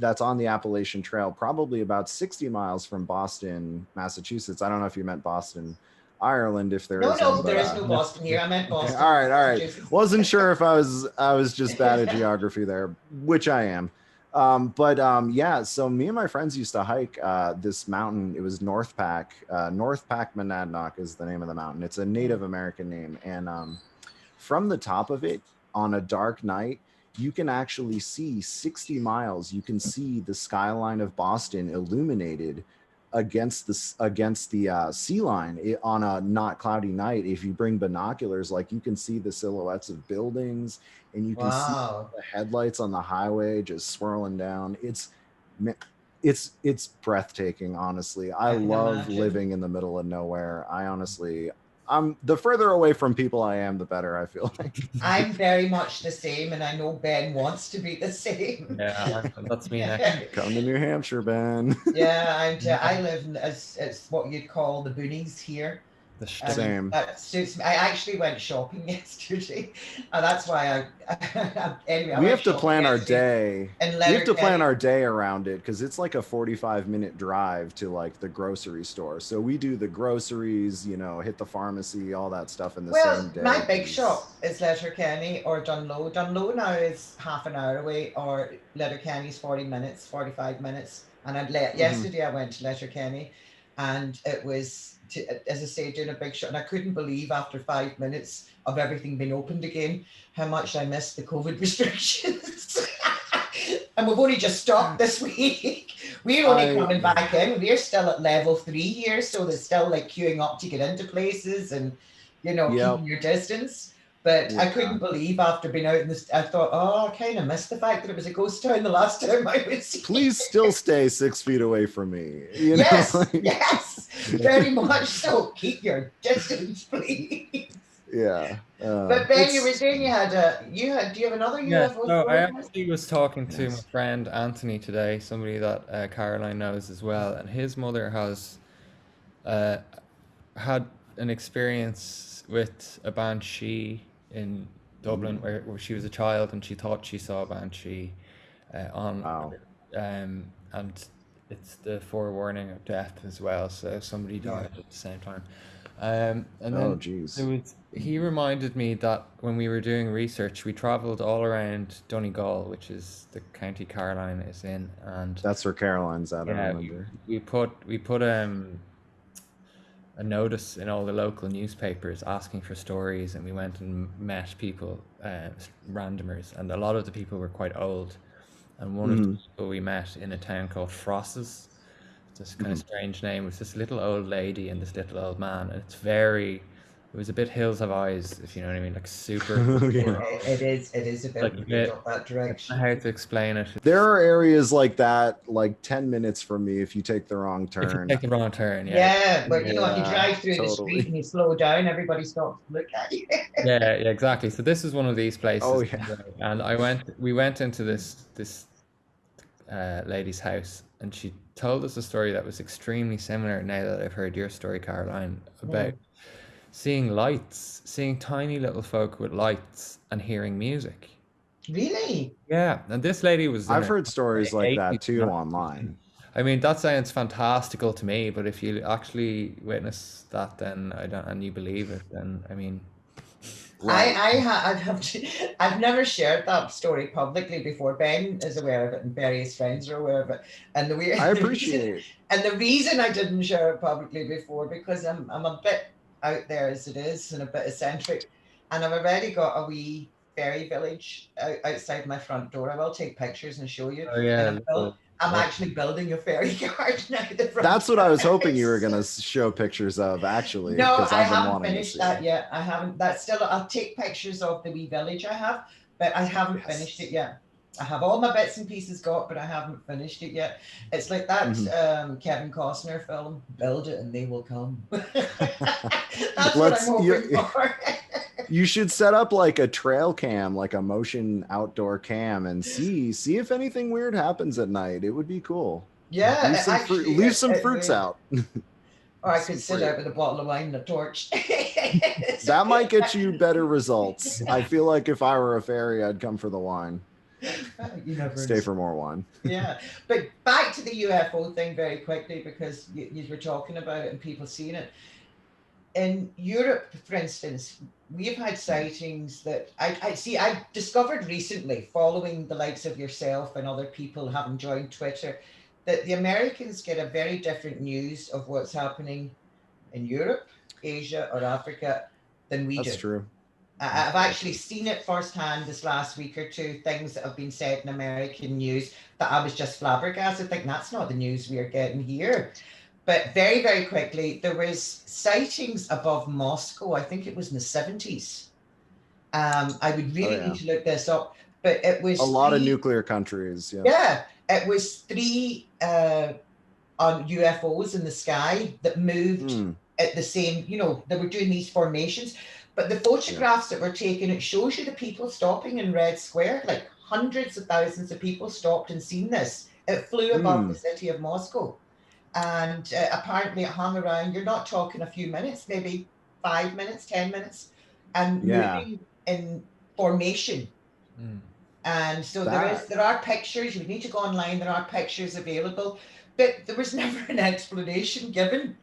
Speaker 3: that's on the Appalachian Trail, probably about 60 miles from Boston, Massachusetts. I don't know if you meant Boston, Ireland, if there
Speaker 2: no,
Speaker 3: is any,
Speaker 2: no,
Speaker 3: but
Speaker 2: there is no Boston here. I meant
Speaker 3: okay.
Speaker 2: Boston,
Speaker 3: All right, all right.
Speaker 2: Massachusetts.
Speaker 3: Wasn't sure if I was just bad at geography there, which I am. But yeah, so me and my friends used to hike this mountain. It was North Pack. North Pack Monadnock is the name of the mountain. It's a Native American name, and from the top of it on a dark night, you can actually see 60 miles. You can see the skyline of Boston illuminated against the sea line on a not cloudy night. If you bring binoculars, like, you can see the silhouettes of buildings, and you can see
Speaker 2: Wow.
Speaker 3: the headlights on the highway just swirling down. It's breathtaking, honestly. I
Speaker 2: I can
Speaker 3: love
Speaker 2: imagine.
Speaker 3: living in the middle of nowhere. I'm the further away from people I am, the better, I feel like.
Speaker 2: I'm very much the same, and I know Ben wants to be the same.
Speaker 1: Yeah, that's me next.
Speaker 2: Yeah,
Speaker 3: Come to New Hampshire, Ben.
Speaker 2: yeah, and I live in as it's what you'd call the boonies here.
Speaker 1: The shtick.
Speaker 2: And
Speaker 3: Same.
Speaker 2: that suits me. I actually went shopping yesterday, and that's why anyway, I
Speaker 3: We
Speaker 2: went
Speaker 3: have to
Speaker 2: shopping
Speaker 3: plan our
Speaker 2: yesterday
Speaker 3: day.
Speaker 2: in
Speaker 3: We have to plan
Speaker 2: Letterkenny.
Speaker 3: our day around it, because it's like a 45-minute drive to, like, the grocery store. So we do the groceries, hit the pharmacy, all that stuff in the
Speaker 2: Well,
Speaker 3: same day.
Speaker 2: my big
Speaker 3: 'cause-
Speaker 2: shop is Letterkenny or Dunlow. Dunlow now is half an hour away, or Letterkenny's 40 minutes, 45 minutes. And yesterday I went to Letterkenny, and it was, as I say, doing a big shop. And I couldn't believe after 5 minutes of everything being opened again, how much I missed the COVID restrictions. And we've only just stopped this week. We're only coming back in. We're still at level 3 here, so there's still like queuing up to get into places and keeping your distance. But I couldn't believe after being out in this, I thought, oh, I kind of missed the fact that it was a ghost town the last time I was here.
Speaker 3: Please still stay 6 feet away from me.
Speaker 2: Yes, yes, very much so. Keep your distance, please.
Speaker 3: Yeah.
Speaker 2: But Ben, you were saying do you have another UFO
Speaker 1: So I
Speaker 2: story?
Speaker 1: actually was talking to my friend Anthony today, somebody that Caroline knows as well, and his mother has had an experience with a banshee in Dublin where she was a child and she thought she saw a banshee and it's the forewarning of death as well, so somebody died at the same time. And then he reminded me that when we were doing research, we travelled all around Donegal, which is the county Caroline is in, and
Speaker 3: that's where Caroline's at. I remember.
Speaker 1: We put a notice in all the local newspapers asking for stories, and we went and met people, randomers, and a lot of the people were quite old. And one of the people we met in a town called Frosses, this kind of strange name, was this little old lady and this little old man, and it was a bit Hills Have Eyes, if you know what I mean, like super.
Speaker 2: It is a bit weird up that direction.
Speaker 1: How to explain it?
Speaker 3: There are areas like that, like 10 minutes from me if you take the wrong turn.
Speaker 1: If you take the wrong turn,
Speaker 2: yeah. But if you drive through the street and you slow down, everybody stops to look at you.
Speaker 1: Yeah, exactly. So this is one of these places.
Speaker 3: Oh yeah.
Speaker 1: And we went into this lady's house, and she told us a story that was extremely similar now that I've heard your story, Caroline, about seeing tiny little folk with lights and hearing music.
Speaker 2: Really?
Speaker 1: Yeah, and this lady was.
Speaker 3: I've heard stories like that too online.
Speaker 1: I mean, that sounds fantastical to me, but if you actually witness that, then and you believe it, then I mean.
Speaker 2: I've never shared that story publicly before. Ben is aware of it, and various friends are aware of it. And
Speaker 3: I appreciate it.
Speaker 2: And the reason I didn't share it publicly before, because I'm a bit out there as it is and a bit eccentric. And I've already got a wee fairy village outside my front door. I will take pictures and show you.
Speaker 1: Oh yeah,
Speaker 2: And I'm actually building a fairy garden out the front.
Speaker 3: That's what I was hoping you were going to show pictures of, actually.
Speaker 2: No,
Speaker 3: because
Speaker 2: I
Speaker 3: I've been
Speaker 2: haven't
Speaker 3: wanting
Speaker 2: finished
Speaker 3: to see
Speaker 2: that
Speaker 3: it.
Speaker 2: yet. I haven't. That's still. I'll take pictures of the wee village I have, but I haven't
Speaker 3: Yes.
Speaker 2: finished it yet. I have all my bits and pieces got, but I haven't finished it yet. It's like that Kevin Costner film, "Build It and They Will Come." That's what I'm hoping for.
Speaker 3: You should set up like a trail cam, like a motion outdoor cam, and see if anything weird happens at night. It would be cool.
Speaker 2: Yeah,
Speaker 3: leave some fruits out.
Speaker 2: Or I could sit out with a bottle of wine and a torch.
Speaker 3: That might get you better results. I feel like if I were a fairy, I'd come for the wine.
Speaker 2: You never
Speaker 3: Stay for more wine.
Speaker 2: Yeah, but back to the UFO thing very quickly, because you were talking about it and people seeing it. In Europe, for instance, we've had sightings that I see. I've discovered recently, following the likes of yourself and other people having joined Twitter, that the Americans get a very different news of what's happening in Europe, Asia, or Africa than we do.
Speaker 3: That's true.
Speaker 2: I've actually seen it firsthand this last week or two, things that have been said in American news that I was just flabbergasted. I think that's not the news we are getting here. But very, very quickly, there was sightings above Moscow. I think it was in the 70s. I would really need to look this up, but it was
Speaker 3: a lot of nuclear countries.
Speaker 2: Yeah, it was 3 on UFOs in the sky that moved at the same, they were doing these formations. But the photographs that were taken, it shows you the people stopping in Red Square, like hundreds of thousands of people stopped and seen this. It flew above the city of Moscow. And apparently it hung around. You're not talking a few minutes, maybe 5 minutes, 10 minutes, and moving in formation. And so there are pictures. You need to go online. There are pictures available, but there was never an explanation given.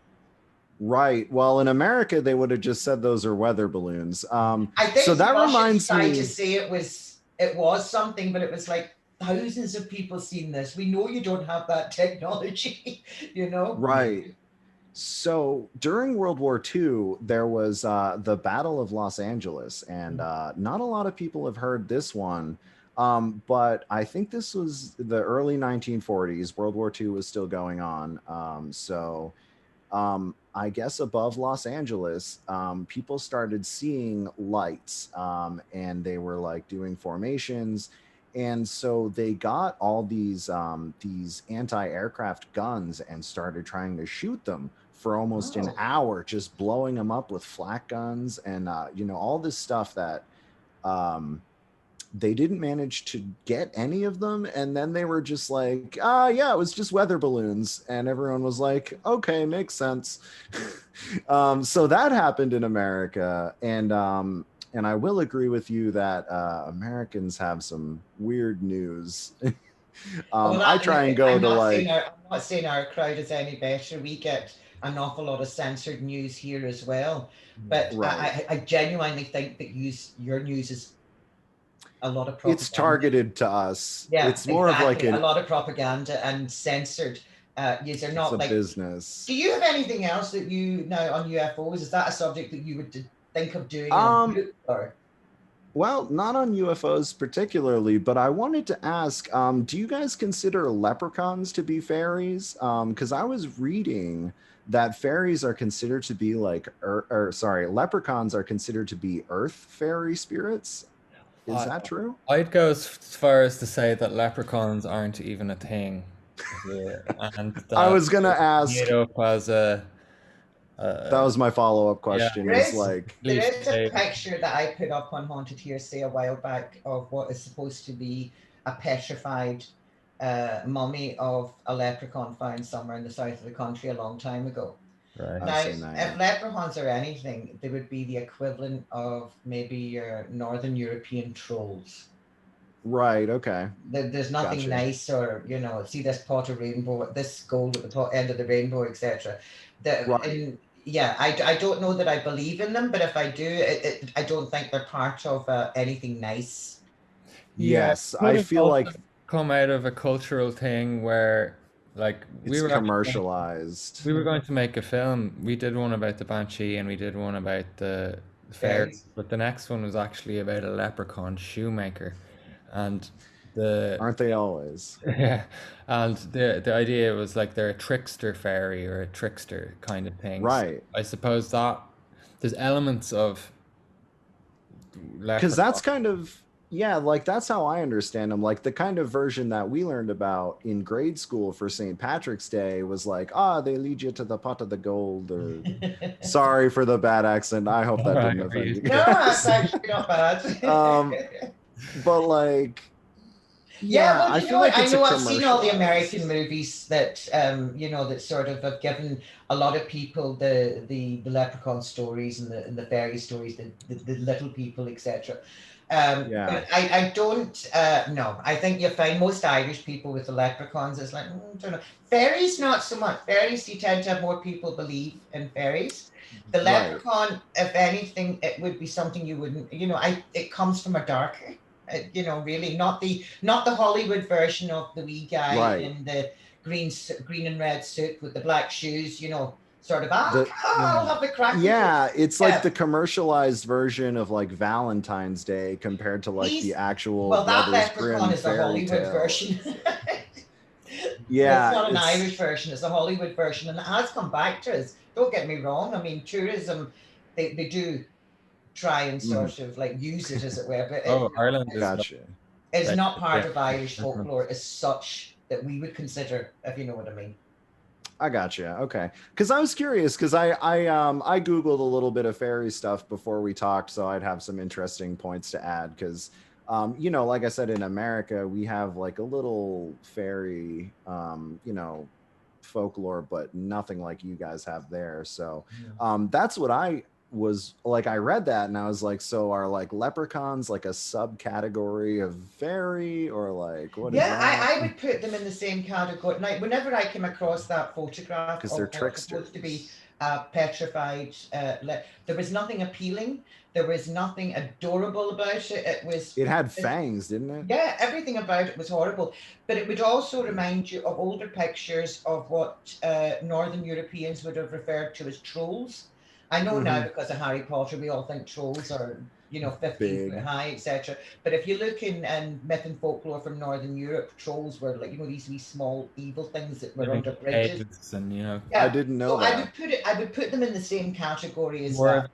Speaker 3: Right. Well, in America, they would have just said those are weather balloons.
Speaker 2: I think
Speaker 3: so that reminds
Speaker 2: tried
Speaker 3: me
Speaker 2: to say it was something, but it was like thousands of people seen this. We know you don't have that technology,
Speaker 3: Right. So during World War II, there was the Battle of Los Angeles, and not a lot of people have heard this one. But I think this was the early 1940s. World War II was still going on. I guess above Los Angeles, people started seeing lights, and they were like doing formations. And so they got all these anti-aircraft guns and started trying to shoot them for almost an hour, just blowing them up with flak guns and all this stuff that they didn't manage to get any of them. And then they were just like, yeah, it was just weather balloons. And everyone was like, okay, makes sense. So that happened in America. And I will agree with you that Americans have some weird news. I try and go to like...
Speaker 2: I'm not saying our crowd is any better. We get an awful lot of censored news here as well. But I genuinely think that your news is a lot of propaganda.
Speaker 3: It's targeted to us.
Speaker 2: Yeah,
Speaker 3: it's more of like
Speaker 2: a lot of propaganda and censored. These are not
Speaker 3: like
Speaker 2: business. Do you have anything else that you know on UFOs? Is that a subject that you would think of doing?
Speaker 3: Well, not on UFOs particularly, but I wanted to ask, do you guys consider leprechauns to be fairies? Because I was reading that fairies are considered to be like, leprechauns are considered to be earth fairy spirits. Is that true?
Speaker 1: I'd go as far as to say that leprechauns aren't even a thing here. And
Speaker 3: I was going to ask.
Speaker 1: That
Speaker 3: was my follow-up question.
Speaker 2: There is a picture that I put up on Haunted Hearsay a while back of what is supposed to be a petrified mummy of a leprechaun found somewhere in the south of the country a long time ago.
Speaker 1: Right.
Speaker 2: Now, if leprechauns are anything, they would be the equivalent of maybe your Northern European trolls.
Speaker 3: Right. Okay.
Speaker 2: There's nothing nice, or see this pot of rainbow, this gold at the end of the rainbow, etc. I don't know that I believe in them, but if I do, I don't think they're part of anything nice.
Speaker 3: Yes, I feel like
Speaker 1: come out of a cultural thing where Like
Speaker 3: It's commercialized.
Speaker 1: we were going to make a film. We did one about the Banshee and we did one about the fairy,
Speaker 2: Fairies.
Speaker 1: but the next one was actually about a leprechaun shoemaker, and the
Speaker 3: Aren't they always?
Speaker 1: yeah, and the idea was like they're a trickster fairy or a trickster kind of thing. So
Speaker 3: Right.
Speaker 1: I suppose that there's elements of
Speaker 3: Because that's
Speaker 1: leprechaun.
Speaker 3: kind of, yeah, like that's how I understand them. Like the kind of version that we learned about in grade school for St. Patrick's Day was like, they lead you to the pot of the gold, or sorry for the bad accent. I hope that
Speaker 1: Right,
Speaker 3: didn't
Speaker 1: are
Speaker 3: offend
Speaker 1: you-
Speaker 3: you
Speaker 2: No, that's
Speaker 3: guys.
Speaker 2: actually not bad.
Speaker 3: But like,
Speaker 2: Yeah,
Speaker 3: yeah,
Speaker 2: well,
Speaker 3: I
Speaker 2: you
Speaker 3: feel
Speaker 2: know,
Speaker 3: like
Speaker 2: I
Speaker 3: it's a
Speaker 2: know I've seen all the American
Speaker 3: commercialized.
Speaker 2: movies that that sort of have given a lot of people the leprechaun stories and the fairy stories, the little people, etc.
Speaker 3: Yeah.
Speaker 2: But I don't no. I think you find most Irish people with the leprechauns. It's like don't know. Fairies, not so much. Fairies, you tend to have more people believe in fairies. The
Speaker 3: Right.
Speaker 2: leprechaun, if anything, it would be something you wouldn't. It comes from a darker. Really not the Hollywood version of the wee guy
Speaker 3: Right.
Speaker 2: in the green and red suit with the black shoes. Sort of
Speaker 3: The
Speaker 2: I'll have the crack with you.
Speaker 3: Yeah, it's like
Speaker 2: Yeah,
Speaker 3: the commercialized version of like Valentine's Day compared to like the
Speaker 2: he's
Speaker 3: actual
Speaker 2: well, that
Speaker 3: Brothers
Speaker 2: leprechaun
Speaker 3: Grimm
Speaker 2: is the
Speaker 3: fairy
Speaker 2: Hollywood
Speaker 3: tale.
Speaker 2: version. It's
Speaker 3: Yeah,
Speaker 2: not an
Speaker 3: it's
Speaker 2: Irish version; it's a Hollywood version, and it has come back to us. Don't get me wrong. I mean, tourism, they do try and
Speaker 3: mhm,
Speaker 2: sort of like use it as it were, but
Speaker 1: Oh, Ireland is
Speaker 2: it's,
Speaker 1: like,
Speaker 3: gotcha.
Speaker 2: it's
Speaker 1: like
Speaker 2: not
Speaker 1: yeah,
Speaker 2: part of Irish
Speaker 1: everyone-
Speaker 2: folklore as such that we would consider, if you know what I mean.
Speaker 3: I gotcha. Okay. Because I was curious because I Googled a little bit of fairy stuff before we talked, so I'd have some interesting points to add because like I said, in America, we have like a little fairy folklore, but nothing like you guys have there. So that's what I was like. I read that and I was like, so are like leprechauns like a subcategory of fairy, or like what is
Speaker 2: Yeah,
Speaker 3: that?
Speaker 2: I would put them in the same category. Now, whenever I came across that photograph
Speaker 3: Because they're
Speaker 2: of what's supposed to be
Speaker 3: tricksters.
Speaker 2: petrified, there was nothing appealing. There was nothing adorable about it. It was,
Speaker 3: It had fangs, didn't it?
Speaker 2: yeah, everything about it was horrible. But it would also remind you of older pictures of what Northern Europeans would have referred to as trolls. I know now
Speaker 3: Hmm.
Speaker 2: because of Harry Potter, we all think trolls are 15 foot
Speaker 3: Big.
Speaker 2: high, etc. But if you look in myth and folklore from Northern Europe, trolls were like these wee small evil things that were
Speaker 1: living
Speaker 2: under
Speaker 1: in
Speaker 2: bridges.
Speaker 1: caves and
Speaker 3: I
Speaker 2: Yeah,
Speaker 3: didn't know
Speaker 2: so I
Speaker 3: that.
Speaker 2: would put it. I would put them in the same category as
Speaker 1: more
Speaker 2: that.
Speaker 1: of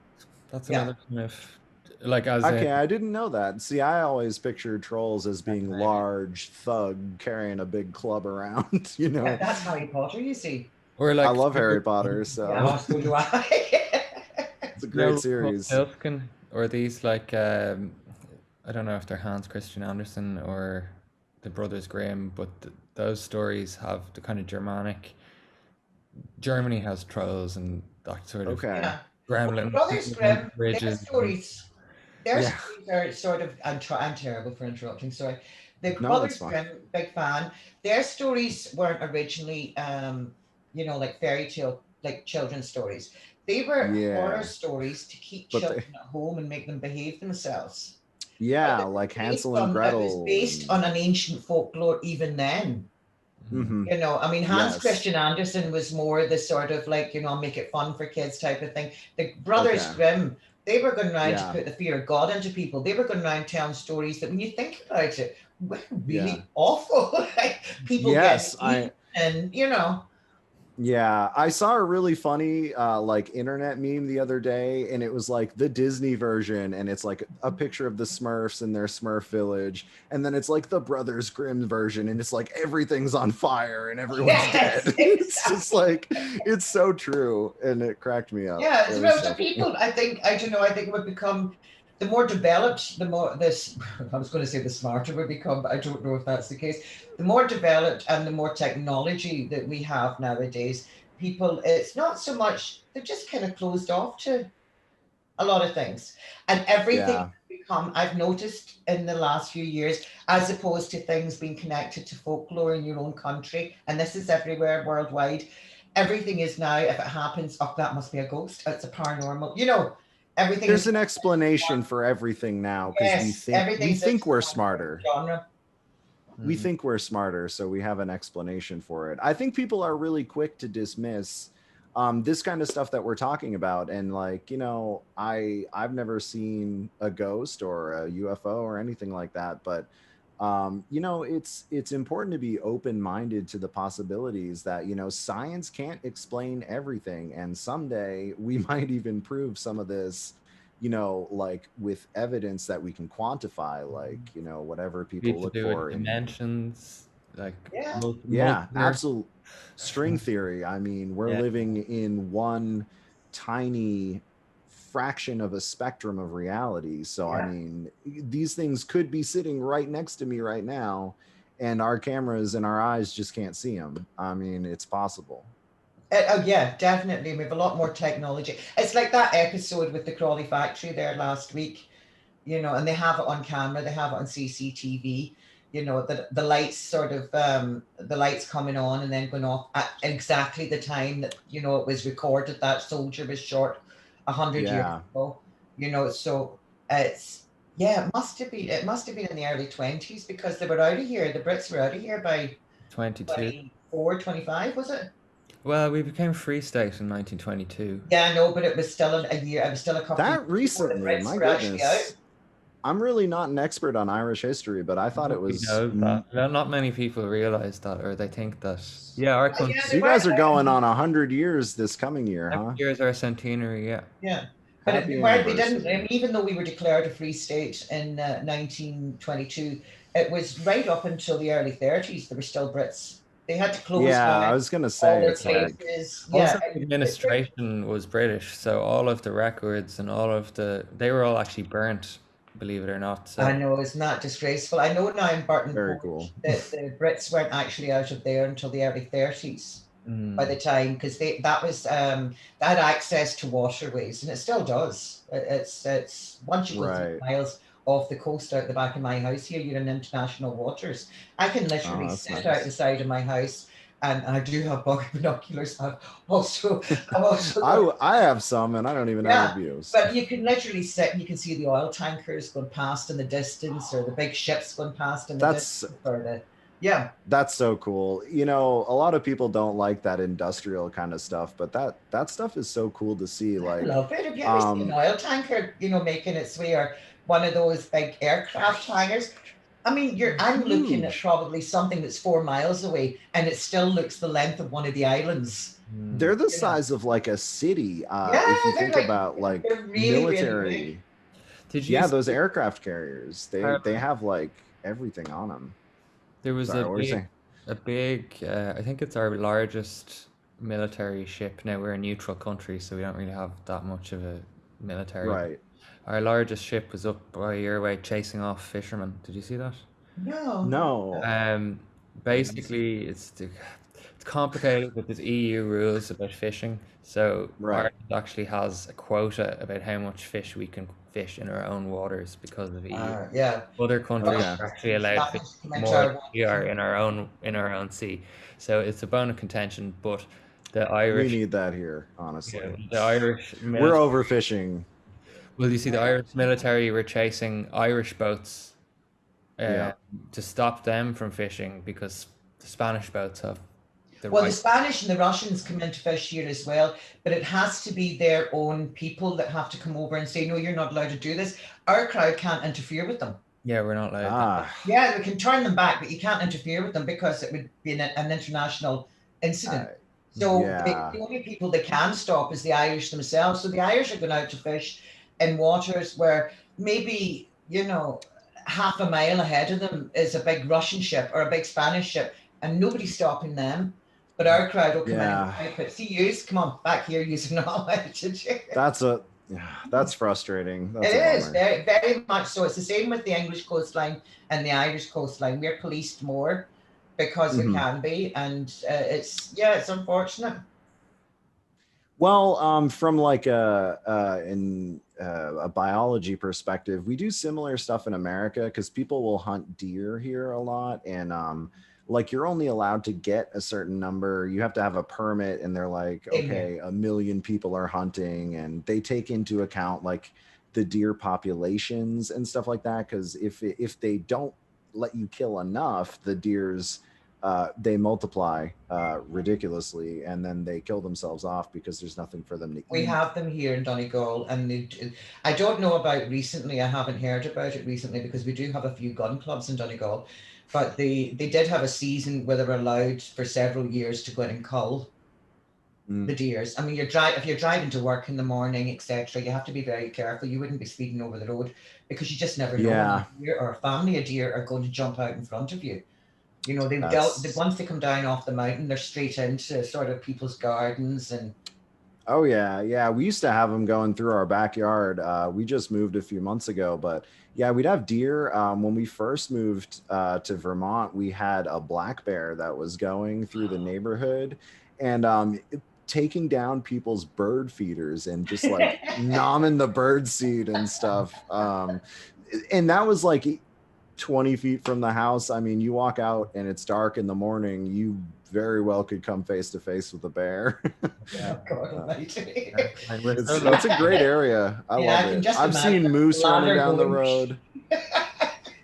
Speaker 1: that's
Speaker 2: Yeah.
Speaker 1: another kind of like as in
Speaker 3: Okay, I didn't know that. See, I always pictured trolls as being large thug carrying a big club around,
Speaker 2: Yeah, that's Harry Potter, you see.
Speaker 1: or
Speaker 3: I
Speaker 1: like
Speaker 3: love Harry Potter,
Speaker 2: Yeah,
Speaker 3: so
Speaker 2: so do I.
Speaker 3: it's a great
Speaker 1: no
Speaker 3: series.
Speaker 1: Pilfkin or these like I don't know if they're Hans Christian Andersen or the Brothers Grimm, but those stories have the kind of Germanic. Germany has trolls and that sort of
Speaker 3: Okay.
Speaker 2: Yeah. Well, the
Speaker 1: gremlins
Speaker 2: Brothers
Speaker 1: living under
Speaker 2: Grimm,
Speaker 1: bridges.
Speaker 2: their
Speaker 3: Yeah.
Speaker 2: stories are sort of, I'm terrible for interrupting, sorry. The
Speaker 3: No, it's
Speaker 2: Brothers
Speaker 3: fine.
Speaker 2: Grimm, big fan. Their stories weren't originally, like fairy tale, like children's stories. They were horror
Speaker 3: Yeah.
Speaker 2: stories to keep
Speaker 3: But they
Speaker 2: children at home and make them behave themselves.
Speaker 3: yeah, like Hansel and
Speaker 2: It was
Speaker 3: Gretel
Speaker 2: based
Speaker 3: and
Speaker 2: on an ancient folklore even then.
Speaker 1: Mhm.
Speaker 2: I mean, Hans
Speaker 3: yes.
Speaker 2: Christian Andersen was more the sort of like, make it fun for kids type of thing. The Brothers
Speaker 3: Okay.
Speaker 2: Grimm, they were going around to
Speaker 3: Yeah.
Speaker 2: put the fear of God into people. They were going around telling stories that when you think about it, were
Speaker 3: Yeah.
Speaker 2: really awful. Like people getting
Speaker 3: Yes,
Speaker 2: eaten and.
Speaker 3: yeah, I saw a really funny like internet meme the other day, and it was like the Disney version, and it's like a picture of the Smurfs in their Smurf village, and then it's like the Brothers Grimm version, and it's like everything's on fire and everyone's dead.
Speaker 2: Yes,
Speaker 3: It's
Speaker 2: exactly.
Speaker 3: just like it's so true, and it cracked me up.
Speaker 2: Yeah,
Speaker 3: It was
Speaker 2: well,
Speaker 3: so
Speaker 2: the
Speaker 3: funny.
Speaker 2: people, I don't know, I think it would become the more developed, the more this, I was going to say the smarter we become, but I don't know if that's the case. The more developed and the more technology that we have nowadays, people, it's not so much, they're just kind of closed off to a lot of things. And everything
Speaker 3: Yeah,
Speaker 2: become, I've noticed in the last few years, as opposed to things being connected to folklore in your own country, and this is everywhere worldwide, everything is now, if it happens, oh, that must be a ghost, it's a paranormal, everything
Speaker 3: there's
Speaker 2: is,
Speaker 3: an explanation for everything now because we
Speaker 2: yes,
Speaker 3: think we
Speaker 2: everything's a
Speaker 3: think we're
Speaker 2: different
Speaker 3: smarter.
Speaker 2: genre.
Speaker 3: we think we're smarter, so we have an explanation for it. I think people are really quick to dismiss this kind of stuff that we're talking about, and like, you know, I've never seen a ghost or a UFO or anything like that, but you know, it's important to be open-minded to the possibilities that, you know, science can't explain everything, and someday we might even prove some of this, you know, like with evidence that we can quantify, like, you know, whatever
Speaker 1: Be
Speaker 3: people
Speaker 1: to
Speaker 3: look
Speaker 1: do with
Speaker 3: for in.
Speaker 1: dimensions, like
Speaker 2: Yeah.
Speaker 3: Yeah,
Speaker 1: multiverse.
Speaker 3: absolute string theory. I mean, we're
Speaker 1: Yeah.
Speaker 3: living in one tiny fraction of a spectrum of reality. So, I
Speaker 2: Yeah.
Speaker 3: mean, these things could be sitting right next to me right now, and our cameras and our eyes just can't see them. I mean, it's possible.
Speaker 2: Oh yeah, definitely. We have a lot more technology. It's like that episode with the Crawley factory there last week, you know, and they have it on camera, they have it on CCTV, you know, the lights sort of the lights coming on and then going off at exactly the time that, you know, it was recorded that soldier was shot 100 years
Speaker 3: Yeah.
Speaker 2: ago, you know, so it's yeah, it must have been in the early 20s because they were out of here. The Brits were out of here by
Speaker 1: 22.
Speaker 2: 24, 25, was it?
Speaker 1: Well, we became free state in 1922.
Speaker 2: Yeah, I know, but it was still a year. It was still a couple of years
Speaker 3: That
Speaker 2: before the
Speaker 3: recently,
Speaker 2: Brits
Speaker 3: my
Speaker 2: were actually out.
Speaker 3: goodness. I'm really not an expert on Irish history, but I thought it
Speaker 1: Nobody
Speaker 3: was.
Speaker 1: knows that. Well, not many people realize that, or they think that. Yeah, our country.
Speaker 2: Yeah,
Speaker 3: So
Speaker 2: they
Speaker 3: you
Speaker 2: were
Speaker 3: guys are
Speaker 2: out.
Speaker 3: going on 100 years this coming year,
Speaker 1: Next
Speaker 3: huh?
Speaker 1: year's our centenary. Yeah.
Speaker 2: Yeah, but
Speaker 3: Happy
Speaker 2: they didn't. I
Speaker 3: anniversary.
Speaker 2: mean, even though we were declared a free state in 1922, it was right up until the early 30s. There were still Brits. They had to close
Speaker 3: Yeah, I
Speaker 2: down
Speaker 3: was gonna
Speaker 2: all
Speaker 3: say
Speaker 2: their
Speaker 3: it's like
Speaker 2: places.
Speaker 1: Also,
Speaker 2: Yeah,
Speaker 1: the
Speaker 2: it took.
Speaker 1: administration was British, so all of the records and all of they were all actually burnt, believe it or not.
Speaker 2: I
Speaker 1: So,
Speaker 2: know, it's not disgraceful. I know now in Burton
Speaker 3: very
Speaker 2: Point
Speaker 3: cool.
Speaker 2: that the Brits weren't actually out of there until the early 30s. By
Speaker 1: mm,
Speaker 2: the time because they that was that had access to waterways and it still does. It's once you go
Speaker 3: Right.
Speaker 2: 3 miles off the coast out the back of my house here, you're in international waters. I can literally
Speaker 3: Oh, that's
Speaker 2: sit out the
Speaker 3: nice.
Speaker 2: side of my house and I do have bug binoculars. Also I've also got
Speaker 3: I have some, and I don't even have
Speaker 2: yeah,
Speaker 3: abuse.
Speaker 2: but you can literally sit and you can see the oil tankers going past in the distance or the big ships going past in the
Speaker 3: That's
Speaker 2: distance or the yeah.
Speaker 3: that's so cool. You know, a lot of people don't like that industrial kind of stuff, but that stuff is so cool to see.
Speaker 2: I
Speaker 3: Like,
Speaker 2: love it. Have you ever seen an
Speaker 3: um,
Speaker 2: oil tanker, you know, making its way or one of those big aircraft hangars? I mean, I'm looking at
Speaker 3: huge.
Speaker 2: probably something that's 4 miles away and it still looks the length of one of the islands.
Speaker 1: mm.
Speaker 3: They're the
Speaker 2: You know.
Speaker 3: size of like a city.
Speaker 2: Yeah,
Speaker 3: If you
Speaker 2: they're
Speaker 3: think
Speaker 2: like
Speaker 3: about like
Speaker 2: they're really, really big.
Speaker 3: military,
Speaker 1: Did you
Speaker 3: yeah,
Speaker 1: see
Speaker 3: those aircraft carriers, they
Speaker 1: Caroline?
Speaker 3: have like everything on them.
Speaker 1: There was
Speaker 3: Sorry, what were you saying?
Speaker 1: I think it's our largest military ship. Now we're a neutral country, so we don't really have that much of a military.
Speaker 3: Right.
Speaker 1: Our largest ship was up by your way chasing off fishermen. Did you see that?
Speaker 2: No.
Speaker 3: No.
Speaker 1: Um,
Speaker 3: I didn't see.
Speaker 1: Basically, it's complicated with the EU rules about fishing. So
Speaker 3: Right.
Speaker 1: Ireland actually has a quota about how much fish we can fish in our own waters because of EU.
Speaker 2: Yeah.
Speaker 1: Other countries
Speaker 2: Russians
Speaker 3: Okay.
Speaker 1: are actually
Speaker 2: and
Speaker 1: allowed to fish
Speaker 2: Spanish come into
Speaker 1: more
Speaker 2: our
Speaker 1: than we are
Speaker 2: waters.
Speaker 1: in our own sea. So it's a bone of contention. But the
Speaker 3: We
Speaker 1: Irish,
Speaker 3: need that here,
Speaker 1: yeah,
Speaker 3: honestly.
Speaker 1: the Irish
Speaker 3: We're
Speaker 1: military.
Speaker 3: overfishing.
Speaker 1: Well, you see, the
Speaker 2: Yeah.
Speaker 1: Irish military were chasing Irish boats uh,
Speaker 3: Yeah.
Speaker 1: to stop them from fishing because the Spanish boats have the
Speaker 2: Well, the
Speaker 1: right.
Speaker 2: Spanish and the Russians come into fish here as well, but it has to be their own people that have to come over and say, no, you're not allowed to do this. Our crowd can't interfere with them.
Speaker 1: Yeah, we're not allowed that.
Speaker 3: Ah.
Speaker 2: Yeah, we can turn them back, but you can't interfere with them because it would be an international incident. So
Speaker 3: Yeah.
Speaker 2: the only people they can stop is the Irish themselves. So the Irish are going out to fish in waters where maybe, you know, half a mile ahead of them is a big Russian ship or a big Spanish ship, and nobody's stopping them. But our crowd will come in and
Speaker 3: Yeah.
Speaker 2: fight. But see, yous, come on, back here, using knowledge.
Speaker 3: That's a yeah, that's frustrating. That's
Speaker 2: It
Speaker 3: a
Speaker 2: is
Speaker 3: bummer.
Speaker 2: very, very much so. It's the same with the English coastline and the Irish coastline. We're policed more because we
Speaker 3: Hmm.
Speaker 2: can be, and it's yeah, it's unfortunate.
Speaker 3: Well, from like a biology perspective, we do similar stuff in America because people will hunt deer here a lot, and like you're only allowed to get a certain number. You have to have a permit, and they're like,
Speaker 2: Same here.
Speaker 3: okay, 1 million people are hunting, and they take into account like the deer populations and stuff like that. Because if they don't let you kill enough, the deers they multiply ridiculously, and then they kill themselves off because there's nothing for them to
Speaker 2: We
Speaker 3: eat.
Speaker 2: have them here in Donegal, and I don't know about recently. I haven't heard about it recently because we do have a few gun clubs in Donegal, but they did have a season where they were allowed for several years to go in and cull the deers. I mean, if you're driving to work in the morning, etc., you have to be very careful. You wouldn't be speeding over the road because you just never know when a deer or a family of deer are going to jump out in front of you. You know, once they come down off the mountain, they're straight into sort of people's gardens and.
Speaker 3: Oh yeah. We used to have them going through our backyard. We just moved a few months ago, but yeah, we'd have deer. When we first moved to Vermont, we had a black bear that was going through the neighborhood and taking down people's bird feeders and just like nomming the bird seed and stuff. And that was like 20 feet from the house. I mean, you walk out and it's dark in the morning, you very well could come face to face with a bear.
Speaker 2: Oh, God almighty.
Speaker 3: That's a great area. I love it. I've seen moose running down the road.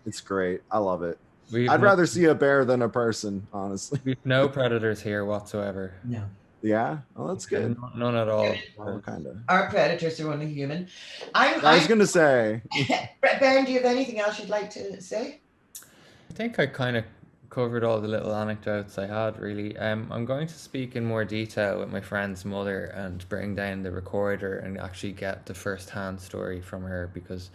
Speaker 3: It's great. I love it. I'd rather see a bear than a person, honestly.
Speaker 1: We've no predators here whatsoever.
Speaker 2: No.
Speaker 3: Yeah? Well, that's good.
Speaker 1: None at all.
Speaker 3: Well, kind of.
Speaker 2: Our predators are only human.
Speaker 3: I was going to say.
Speaker 2: Ben, do you have anything else you'd like to say?
Speaker 1: I think I kind of covered all the little anecdotes I had, really. I'm going to speak in more detail with my friend's mother and bring down the recorder and actually get the first-hand story from her, because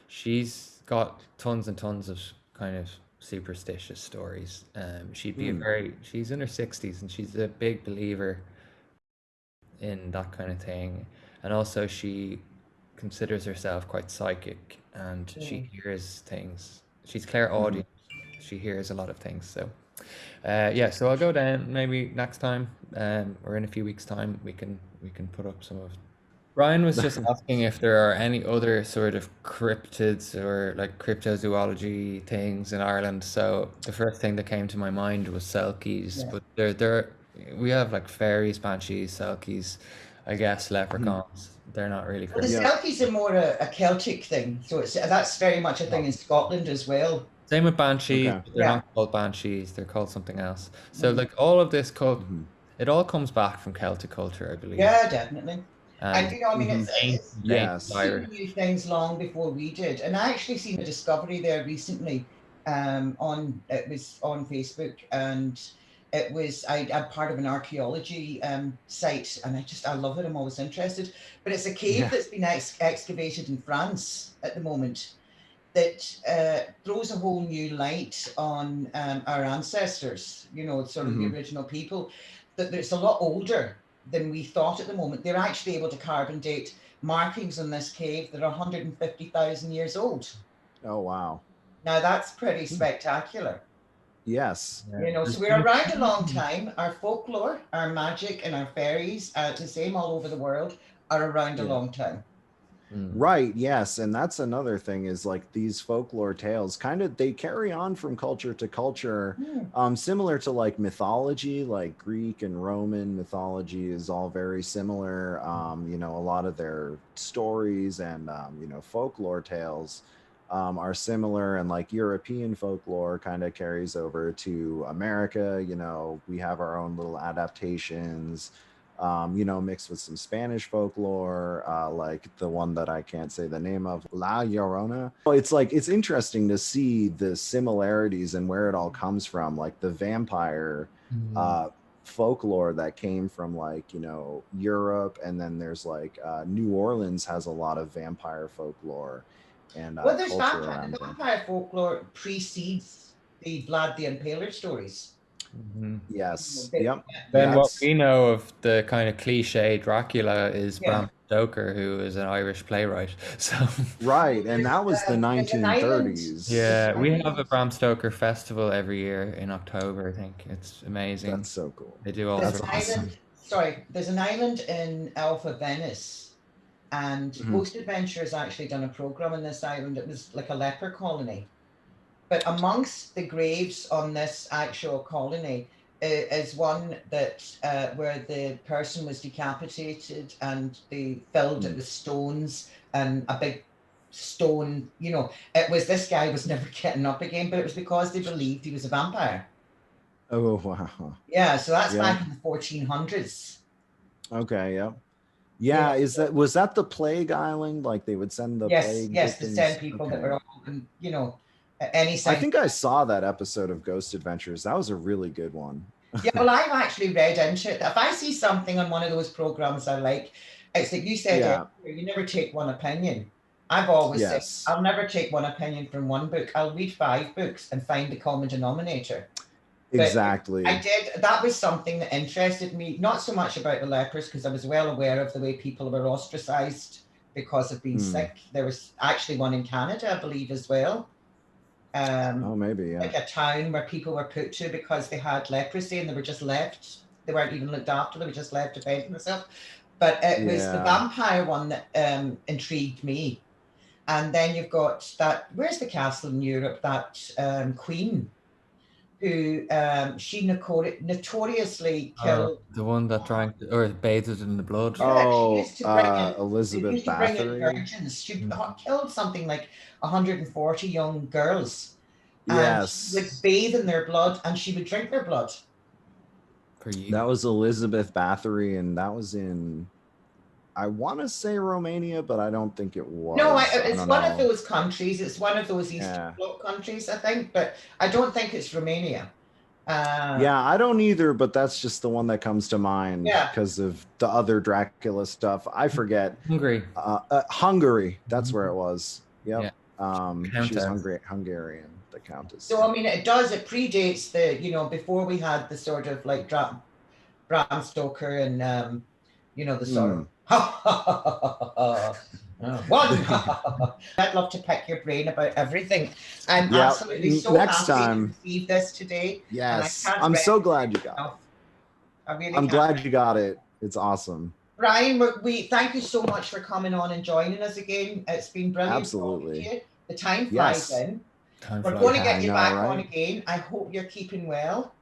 Speaker 1: she's got tons and tons of kind of superstitious stories. She'd be she's in her 60s and she's a big believer in that kind of thing, and also she considers herself quite psychic, and she hears things. She's clairaudient. She hears a lot of things. So so I'll go down maybe next time, or in a few weeks time we can put up some of. Brian was just asking if there are any other sort of cryptids or like cryptozoology things in Ireland. So the first thing that came to my mind was selkies, but we have like fairies, banshees, selkies, I guess leprechauns. They're not really
Speaker 2: cryptids. The selkies are more a Celtic thing, so that's very much a thing in Scotland as well.
Speaker 1: Same with banshees. But they're not called banshees; they're called something else. So like all of this it all comes back from Celtic culture, I believe.
Speaker 2: Yeah, definitely. And you know, I mean, it's new things long before we did. And I actually seen a discovery there recently. It was on Facebook, and it was I'm part of an archaeology site, and I love it. I'm always interested. But it's a cave that's been excavated in France at the moment that throws a whole new light on our ancestors. You know, sort of the original people. That it's a lot older than we thought at the moment. They're actually able to carbon date markings in this cave that are 150,000 years old.
Speaker 3: Oh, wow.
Speaker 2: Now that's pretty spectacular.
Speaker 3: Yes.
Speaker 2: You know, so we're around a long time. Our folklore, our magic, and our fairies, the same all over the world, are around a long time.
Speaker 3: Right. Yes. And that's another thing is like these folklore tales they carry on from culture to culture, similar to like mythology, like Greek and Roman mythology is all very similar. You know, a lot of their stories and, you know, folklore tales are similar, and like European folklore kind of carries over to America. You know, we have our own little adaptations. You know, mixed with some Spanish folklore, like the one that I can't say the name of, La Llorona. It's interesting to see the similarities and where it all comes from, like the vampire folklore that came from like, you know, Europe, and then there's like New Orleans has a lot of vampire folklore. And
Speaker 2: there's vampire folklore precedes the Vlad the Impaler stories.
Speaker 3: Yes.
Speaker 1: Yep. Then what we know of the kind of cliche Dracula is Bram Stoker, who is an Irish playwright. So
Speaker 3: right, and that was the 1930s.
Speaker 1: Yeah, we have a Bram Stoker festival every year in October. I think it's amazing.
Speaker 3: That's so cool.
Speaker 1: They do all
Speaker 2: sorts of there's an island in Alpha Venice, and Ghost Adventure actually done a program on this island. It was like a leper colony. But amongst the graves on this actual colony is one that where the person was decapitated and they filled it with stones and a big stone, you know, it was this guy was never getting up again, but it was because they believed he was a vampire.
Speaker 3: Oh, wow.
Speaker 2: Yeah, so that's
Speaker 3: Yeah.
Speaker 2: back in the 1400s.
Speaker 3: Okay, yeah.
Speaker 2: Yeah,
Speaker 3: Yeah, was that the Plague Island? Like they would send the plague
Speaker 2: yes, to
Speaker 3: victims?
Speaker 2: send people that
Speaker 3: Okay.
Speaker 2: were all, you know, any
Speaker 3: I
Speaker 2: sign.
Speaker 3: think I saw that episode of Ghost Adventures. That was a really good one.
Speaker 2: Yeah, well, I've actually read into it. If I see something on one of those programs I like, it's like you said,
Speaker 3: Yeah.
Speaker 2: you never take one opinion. I've always said,
Speaker 3: Yes.
Speaker 2: I'll never take one opinion from one book. I'll read 5 books and find the common denominator. But
Speaker 3: Exactly.
Speaker 2: I did, that was something that interested me, not so much about the lepers, because I was well aware of the way people were ostracized because of being sick. There was actually one in Canada, I believe, as well.
Speaker 3: Oh, maybe, yeah.
Speaker 2: Like a town where people were put to because they had leprosy and they were just left. They weren't even looked after. They were just left to fend for themselves. But it was the vampire one that intrigued me. And then you've got that, where's the castle in Europe, that queen who she notoriously killed.
Speaker 1: The one that drank or bathed in the blood.
Speaker 3: Oh,
Speaker 2: she used to bring in,
Speaker 3: Elizabeth
Speaker 2: used to bring in
Speaker 3: Bathory.
Speaker 2: virgins. She killed something like 140 young girls. And
Speaker 3: Yes.
Speaker 2: she would bathe in their blood and she would drink their blood.
Speaker 3: That was Elizabeth Bathory, and that was in, I want to say Romania, but I don't think it was.
Speaker 2: No, it's one of those countries. It's one of those Eastern Bloc countries, I think, but I don't think it's Romania.
Speaker 3: Yeah, I don't either, but that's just the one that comes to mind because of the other Dracula stuff. I forget.
Speaker 1: Hungary.
Speaker 3: Hungary. That's where it was. Yep.
Speaker 1: Yeah.
Speaker 3: She was Hungarian, the Countess.
Speaker 2: So, I mean, it predates the, you know, before we had the sort of like Bram Stoker and, you know, the sort of, I'd love to pick your brain about everything. I'm absolutely so happy to receive this today.
Speaker 3: Yes, I'm so glad you got it. I'm glad you got it. It's awesome.
Speaker 2: Ryan, we thank you so much for coming on and joining us again. It's been brilliant.
Speaker 3: Absolutely.
Speaker 2: The time flies in. We're going to get you back on again. I hope you're keeping well.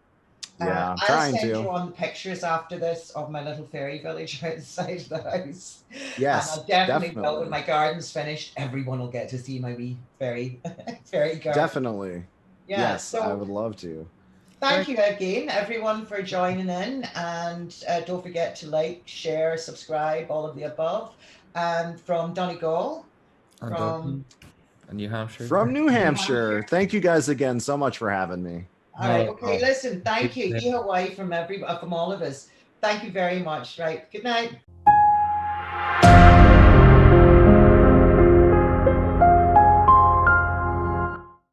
Speaker 3: Yeah, I'm
Speaker 2: I'll
Speaker 3: trying
Speaker 2: send
Speaker 3: to.
Speaker 2: you on pictures after this of my little fairy village outside the house.
Speaker 3: Yes,
Speaker 2: and I'll definitely will. When my garden's finished, everyone will get to see my wee fairy garden.
Speaker 3: Definitely.
Speaker 2: Yeah,
Speaker 3: yes,
Speaker 2: so
Speaker 3: I would love to.
Speaker 2: Thank you again, everyone, for joining in. And don't forget to like, share, subscribe, all of the above. And from Donegal,
Speaker 1: from New Hampshire.
Speaker 3: From New Hampshire. Thank you guys again so much for having me.
Speaker 2: All right. Okay. Listen. Thank you. Hawaii from all of us. Thank you very much. Right. Good night.